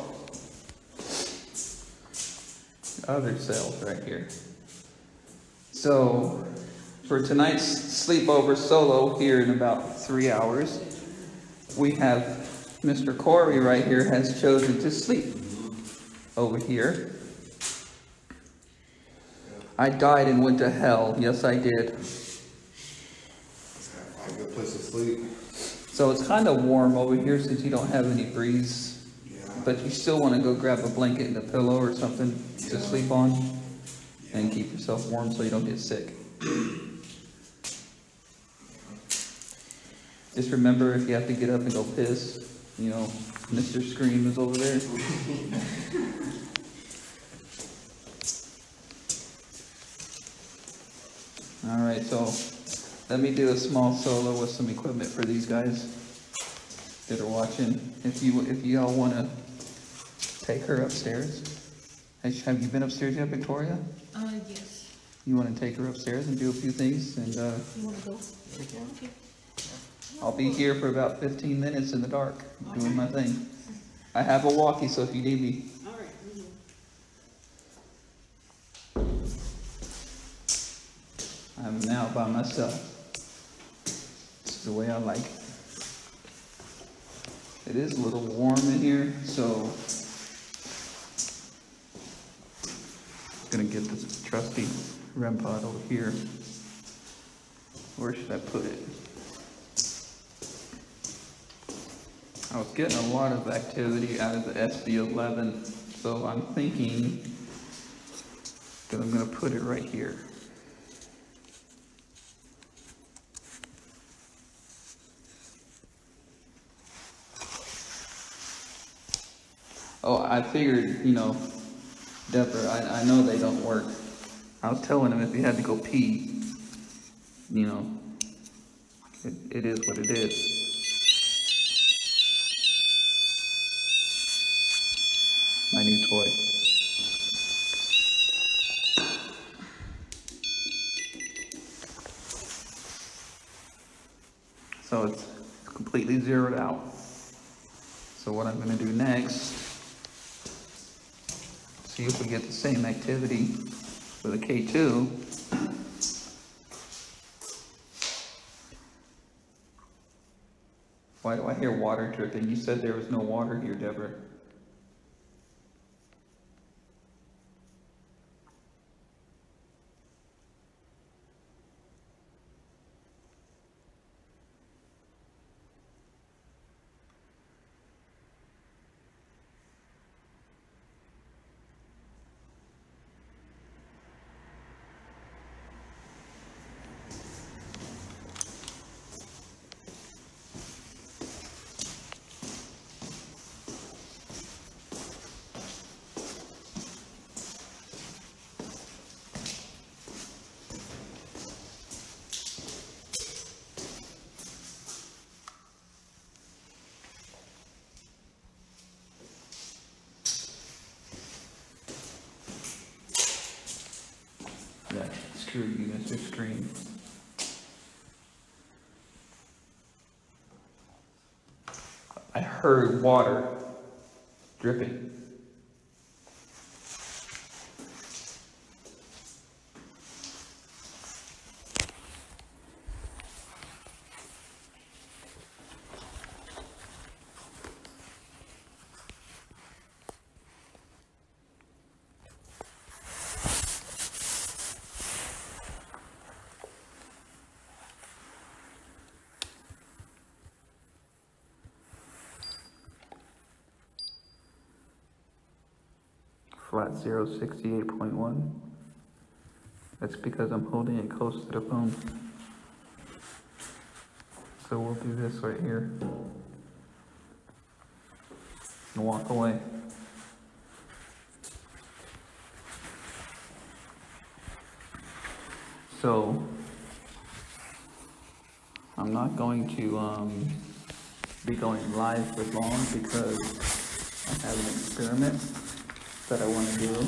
Other cells right here. So, for tonight's sleepover solo here in about 3 hours, we have Mr. Corey right here has chosen to sleep over here. I died and went to hell. Yes, I did. A good place to sleep. So it's kind of warm over here since you don't have any breeze. Yeah. But you still want to go grab a blanket and a pillow or something to sleep on and keep yourself warm so you don't get sick. Just remember, if you have to get up and go piss, you know, Mr. Scream is over there. Alright, so let me do a small solo with some equipment for these guys that are watching. If y'all want to take her upstairs. Have you been upstairs yet, Victoria? Yes. You want to take her upstairs and do a few things? And You want to go? Okay. I'll be here for about 15 minutes in the dark, doing my thing. I have a walkie, so if you need me. All right. I'm now by myself. This is the way I like it. It is a little warm in here, so I'm gonna get this trusty REM pod over here. Where should I put it? I was getting a lot of activity out of the SB11, so I'm thinking that I'm gonna put it right here. Oh, I figured, you know, Deborah, I know they don't work. I was telling him if he had to go pee, you know, it is what it is. My new toy. So it's completely zeroed out. So what I'm going to do next, see if we get the same activity with a K2. Why do I hear water dripping? You said there was no water here, Deborah. Your units are screen. I heard water dripping. Flat 068.1. That's because I'm holding it close to the phone. So we'll do this right here. And walk away. So I'm not going to be going live for long because I have an experiment that I want to do.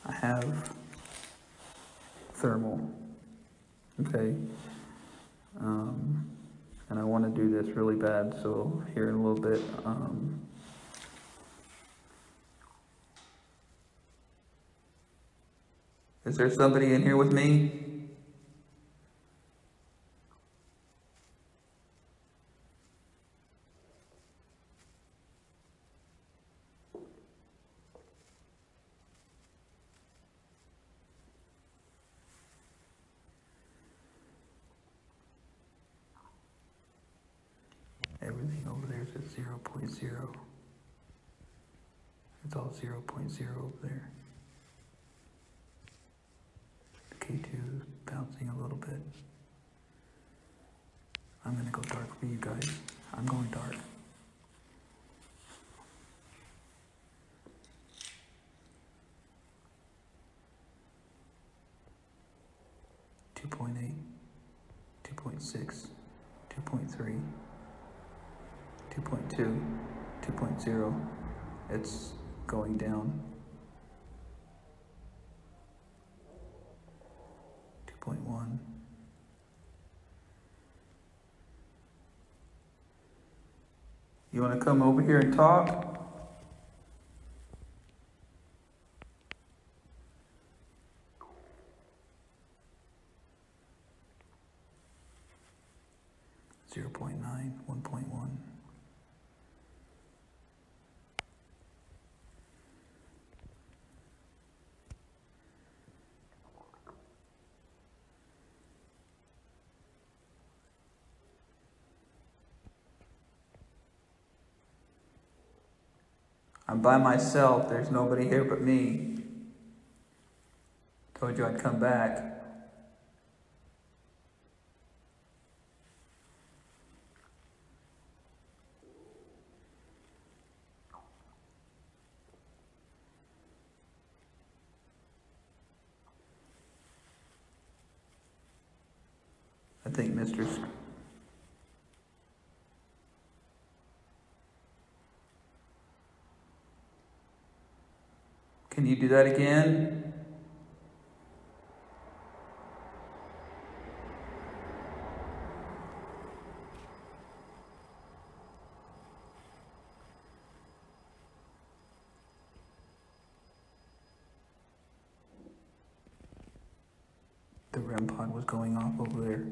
I have thermal, okay, and I want to do this really bad, so here in a little bit, is there somebody in here with me? Everything over there is at 0.0. It's all 0.0 over there. K2 is bouncing a little bit. I'm gonna go dark for you guys. I'm going dark. Two 2.8, 2.6, 2.3, 2.2, 2.0. It's going down. 2.1. You want to come over here and talk? Zero 0.9, 1.1. I'm by myself. There's nobody here but me. Told you I'd come back. I think Mr. Can you do that again? The REM pod was going off over there.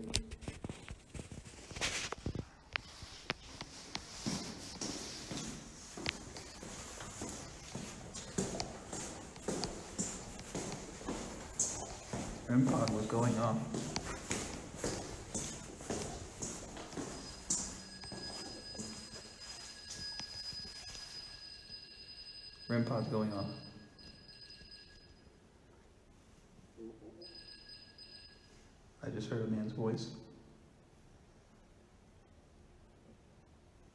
REM pod was going off. REM pod's going off. I just heard a man's voice.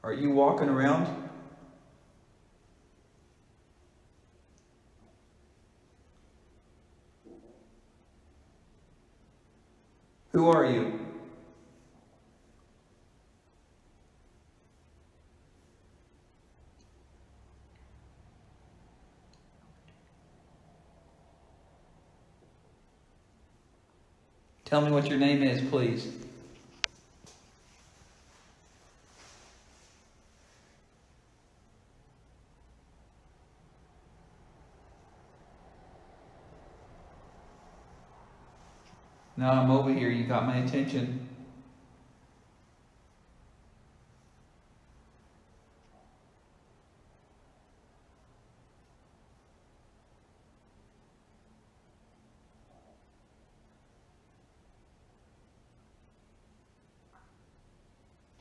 Are you walking around? Who are you? Tell me what your name is, please. No, I'm over here. You got my attention.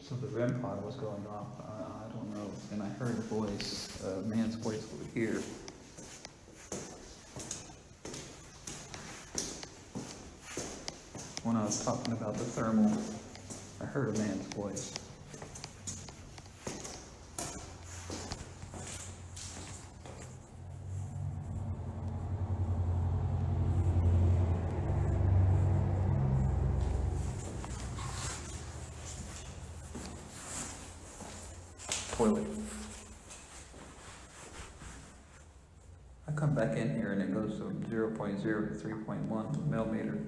So the REM pod was going off. I don't know. And I heard a voice, a man's voice over here. When I was talking about the thermal, I heard a man's voice. Toilet. I come back in here and it goes from 0.0 to 3.1 millimeter.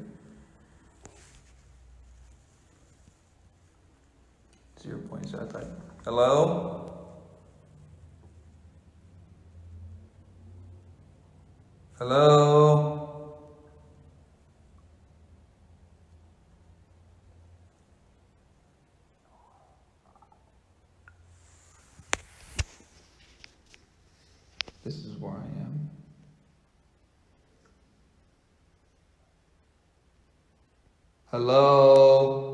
0.0. I thought, hello? Hello? This is where I am. Hello?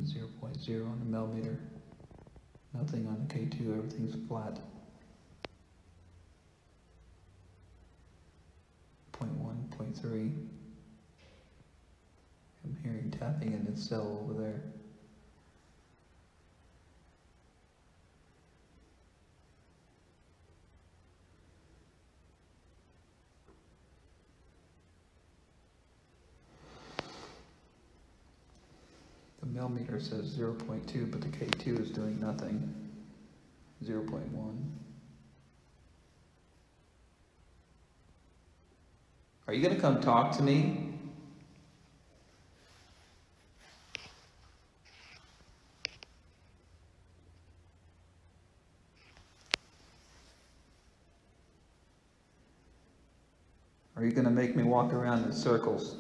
Zero point 0.0 on the millimeter. Nothing on the K2, everything's flat. 0.1, 0.3. I'm hearing tapping in its cell over there. The millimeter says 0.2, but the K2 is doing nothing. 0.1. Are you gonna come talk to me? Or are you gonna make me walk around in circles?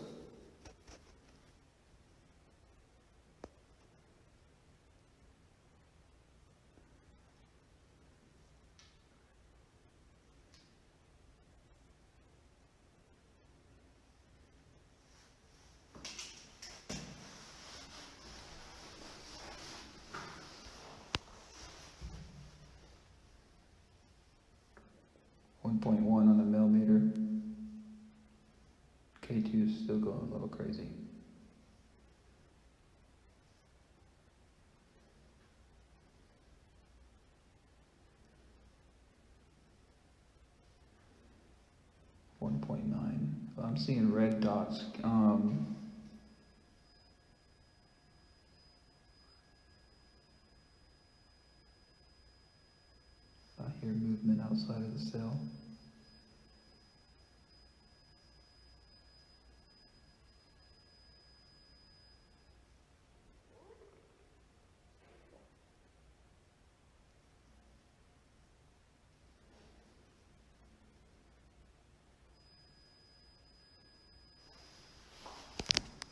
.1 on the millimeter. K2 is still going a little crazy. I'm seeing red dots. I hear movement outside of the cell.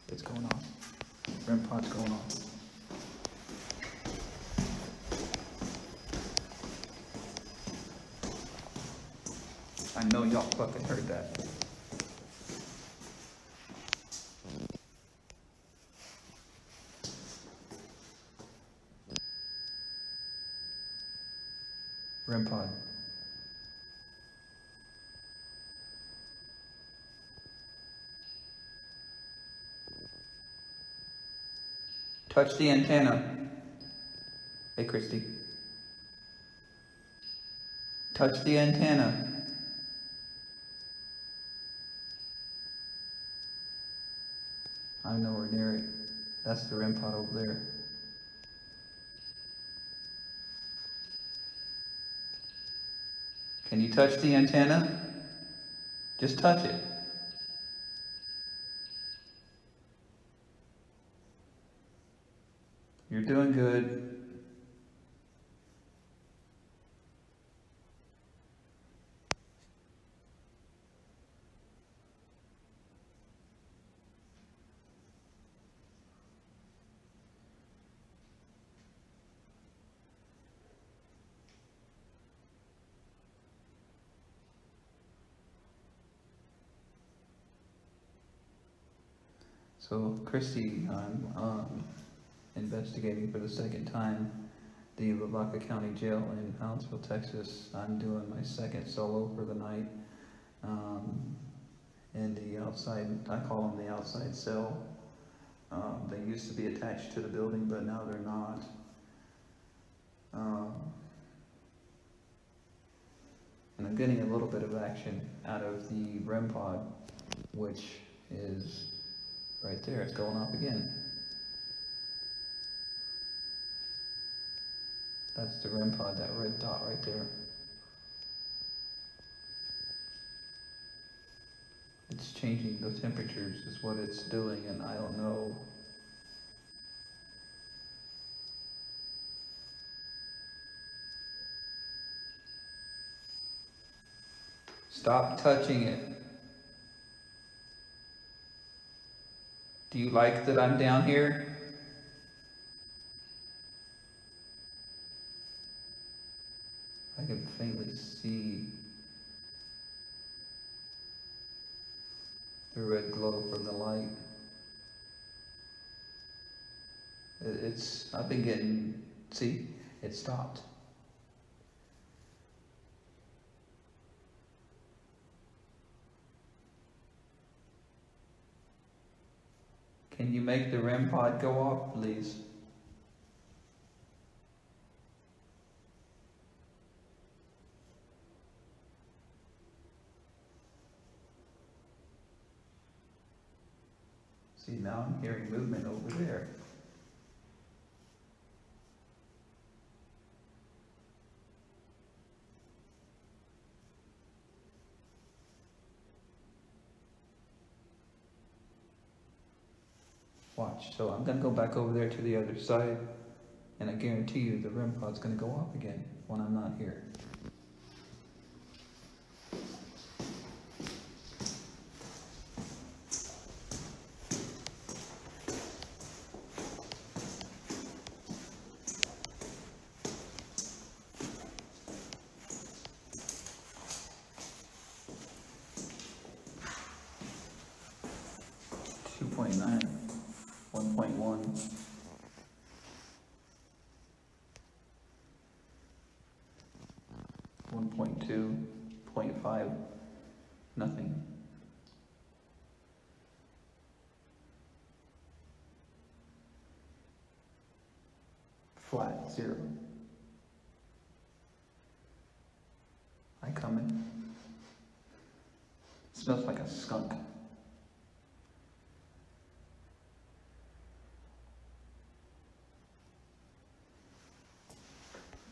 It's going off. REM pod's going off. I know y'all fucking heard that. REM pod. Touch the antenna. Hey, Christy. Touch the antenna. I'm nowhere near it. That's the REM pod over there. Can you touch the antenna? Just touch it. You're doing good. So, Christy, I'm investigating for the second time the Lavaca County Jail in Hallettsville, Texas. I'm doing my second solo for the night. In the outside, I call them the outside cell. They used to be attached to the building, but now they're not. And I'm getting a little bit of action out of the REM pod, which is right there. It's going off again. That's the REM pod, that red dot right there. It's changing the temperatures is what it's doing, and I don't know. Stop touching it. Do you like that I'm down here? I can faintly see the red glow from the light. I've been getting, see, it stopped. Can you make the REM pod go off, please? See, now I'm hearing movement over there. Watch, so I'm gonna go back over there to the other side, and I guarantee you the REM pod's gonna go off again when I'm not here. .9, 1.1. .2, 0.5, nothing. Flat, 0. I come in. Smells like a skunk.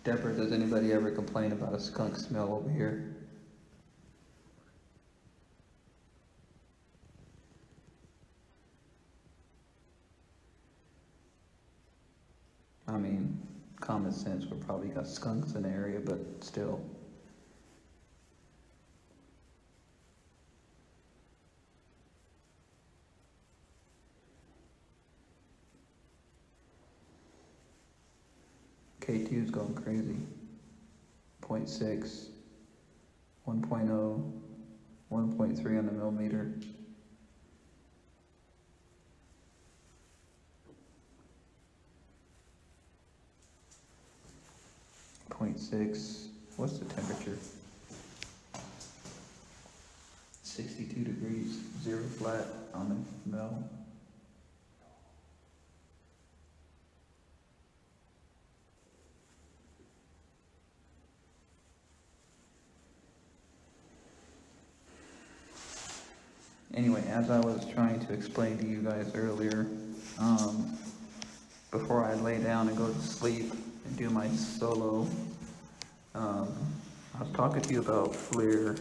Deborah, does anybody ever complain about a skunk smell over here? I mean, common sense, we probably got skunks in the area, but still. K2 is going crazy. 0.6, 1.0, 1.3 on the millimeter. .6. What's the temperature? 62 degrees, 0 flat on the mil. Anyway, as I was trying to explain to you guys earlier, before I lay down and go to sleep and do my solo, I was talking to you about FLIR.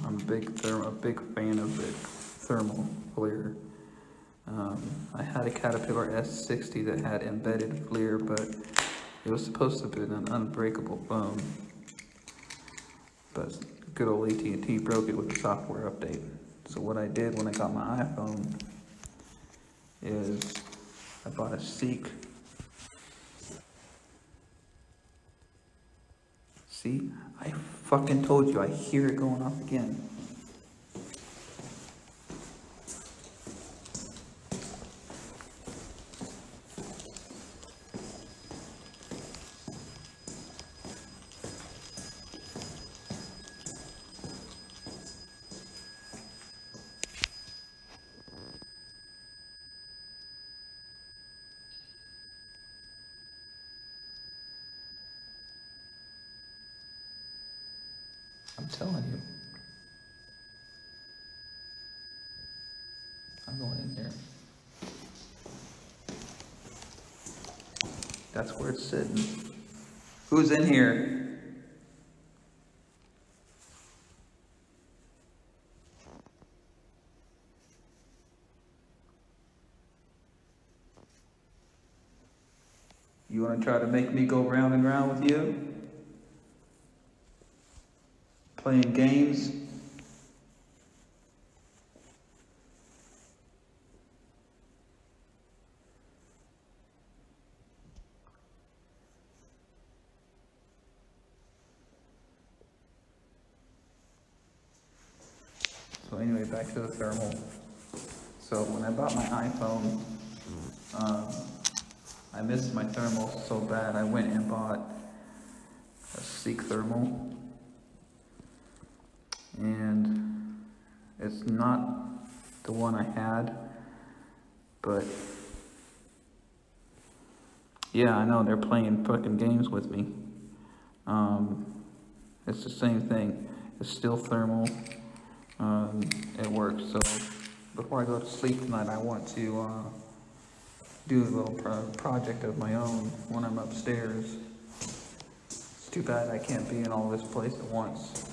I'm a big fan of the thermal FLIR. I had a Caterpillar S60 that had embedded FLIR, but it was supposed to be an unbreakable bone. But good old AT&T broke it with a software update. So what I did when I got my iPhone is I bought a Seek. See, I fucking told you, I hear it going off again. I'm telling you. I'm going in there. That's where it's sitting. Who's in here? You want to try to make me go round and round with you? Playing games? So anyway, back to the thermal. So when I bought my iPhone, I missed my thermal so bad I went and bought a Seek thermal. And it's not the one I had, but yeah, I know they're playing fucking games with me. It's the same thing. It's still thermal. It works. So before I go to sleep tonight, I want to do a little project of my own when I'm upstairs. It's too bad I can't be in all this place at once.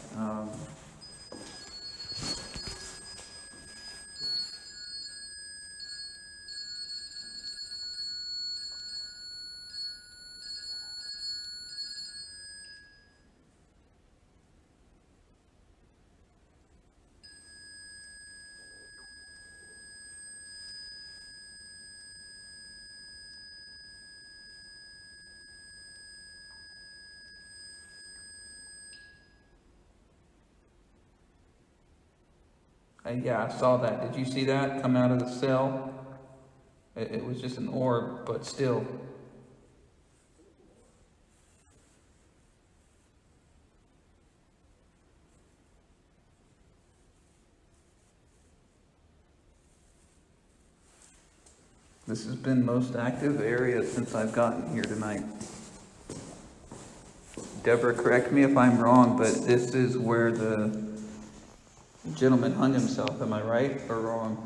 Yeah, I saw that. Did you see that come out of the cell? It was just an orb, but still. This has been most active area since I've gotten here tonight. Deborah, correct me if I'm wrong, but this is where the gentleman hung himself. Am I right or wrong?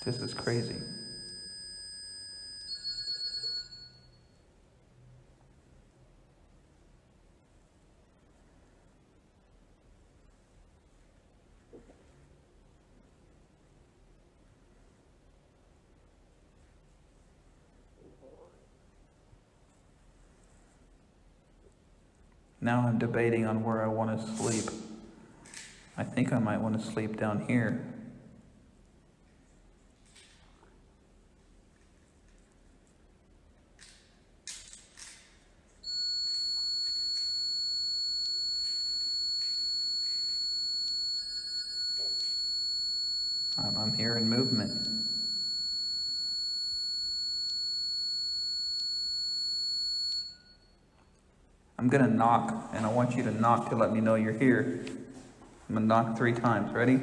This is crazy. Now I'm debating on where I want to sleep. I think I might want to sleep down here. I'm hearing movement. I'm gonna knock, and I want you to knock to let me know you're here. I'm gonna knock 3 times. Ready?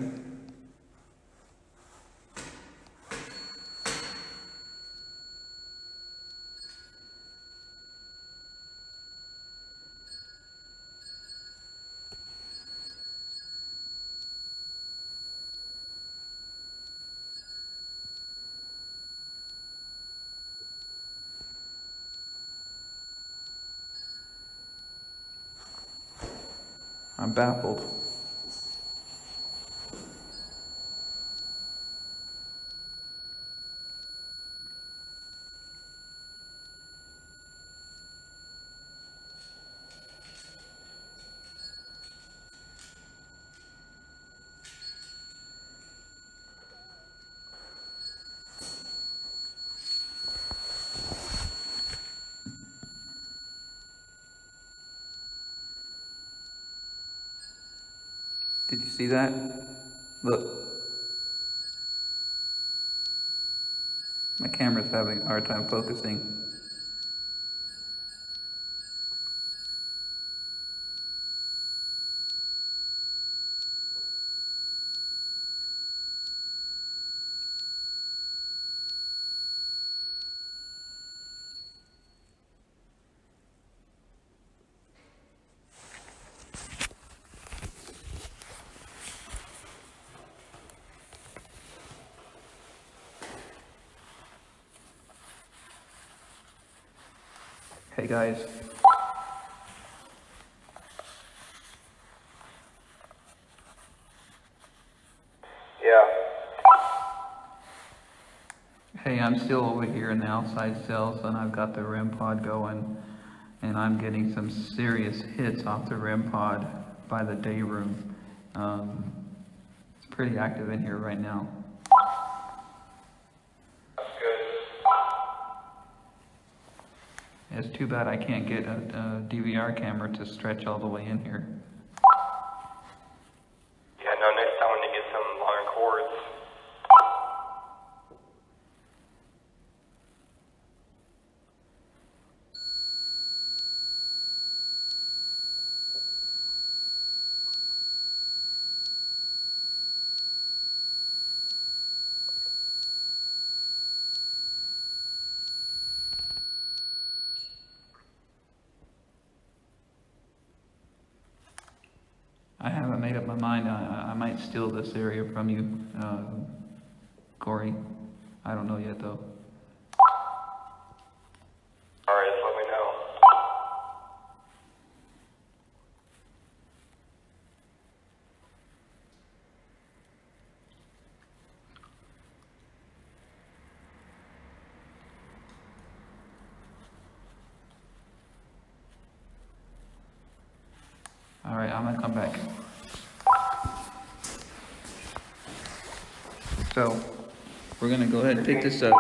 I'm baffled. Did you see that? Look. My camera's having a hard time focusing. Hey guys. Yeah. Hey, I'm still over here in the outside cells and I've got the REM pod going and I'm getting some serious hits off the REM pod by the day room. It's pretty active in here right now. It's too bad I can't get a DVR camera to stretch all the way in here. Yeah, no, next time when you get some longer cords. I haven't made up my mind. I might steal this area from you, Corey. I don't know yet though. Alright, just let me know. All right, I'm gonna come back. So, we're gonna go ahead and pick this up.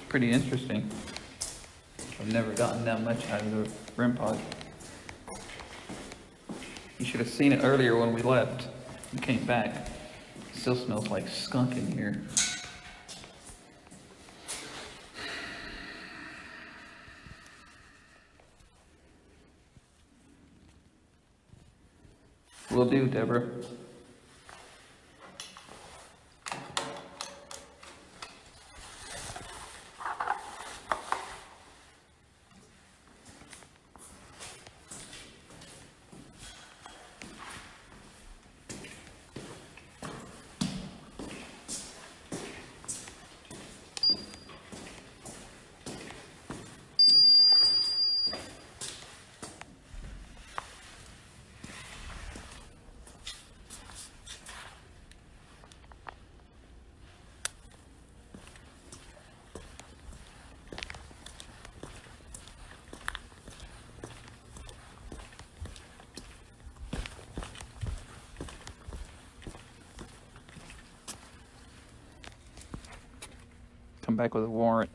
Pretty interesting. I've never gotten that much out of the REM pod. You should have seen it earlier when we left and came back. It still smells like skunk in here. Will do, Deborah. Come back with a warrant.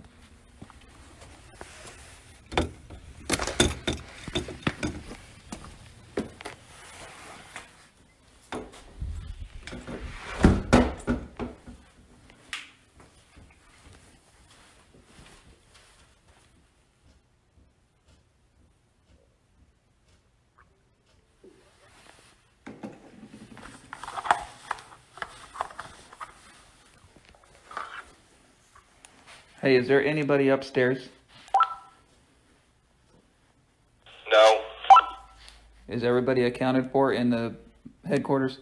Hey, is there anybody upstairs? No. Is everybody accounted for in the headquarters?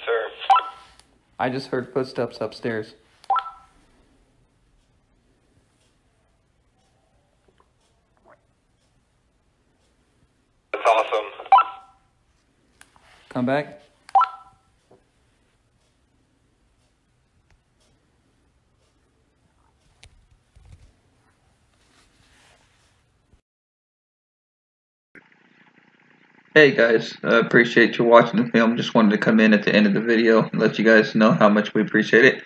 Sir. I just heard footsteps upstairs. That's awesome. Come back. Hey guys, I appreciate you watching the film. Just wanted to come in at the end of the video and let you guys know how much we appreciate it.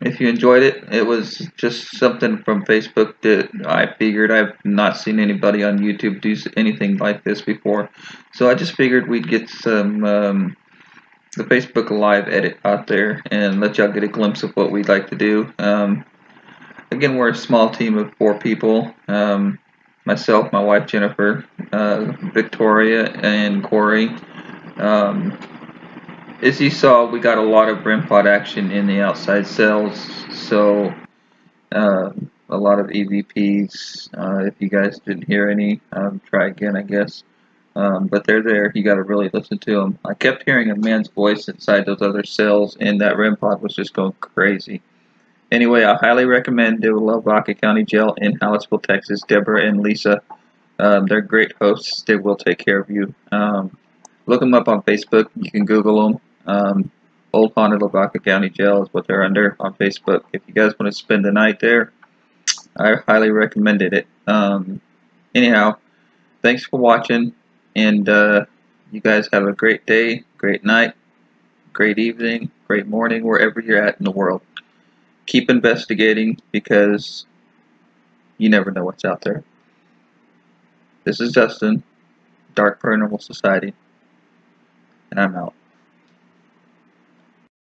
If you enjoyed it, it was just something from Facebook that I figured. I've not seen anybody on YouTube do anything like this before. So I just figured we'd get some the Facebook Live edit out there and let y'all get a glimpse of what we'd like to do. Again, we're a small team of 4 people. Myself, my wife Jennifer, Victoria, and Corey. As you saw, we got a lot of REM pod action in the outside cells, so a lot of EVPs. If you guys didn't hear any, try again, I guess. But they're there. You got to really listen to them. I kept hearing a man's voice inside those other cells, and that REM pod was just going crazy. Anyway, I highly recommend the Lavaca County Jail in Hallettsville, Texas. Deborah and Lisa, they're great hosts. They will take care of you. Look them up on Facebook. You can Google them. Old Haunted Lavaca County Jail is what they're under on Facebook. If you guys want to spend the night there, I highly recommended it. Anyhow, thanks for watching, and you guys have a great day, great night, great evening, great morning, wherever you're at in the world. Keep investigating, because you never know what's out there. This is Justin, Dark Paranormal Society, and I'm out.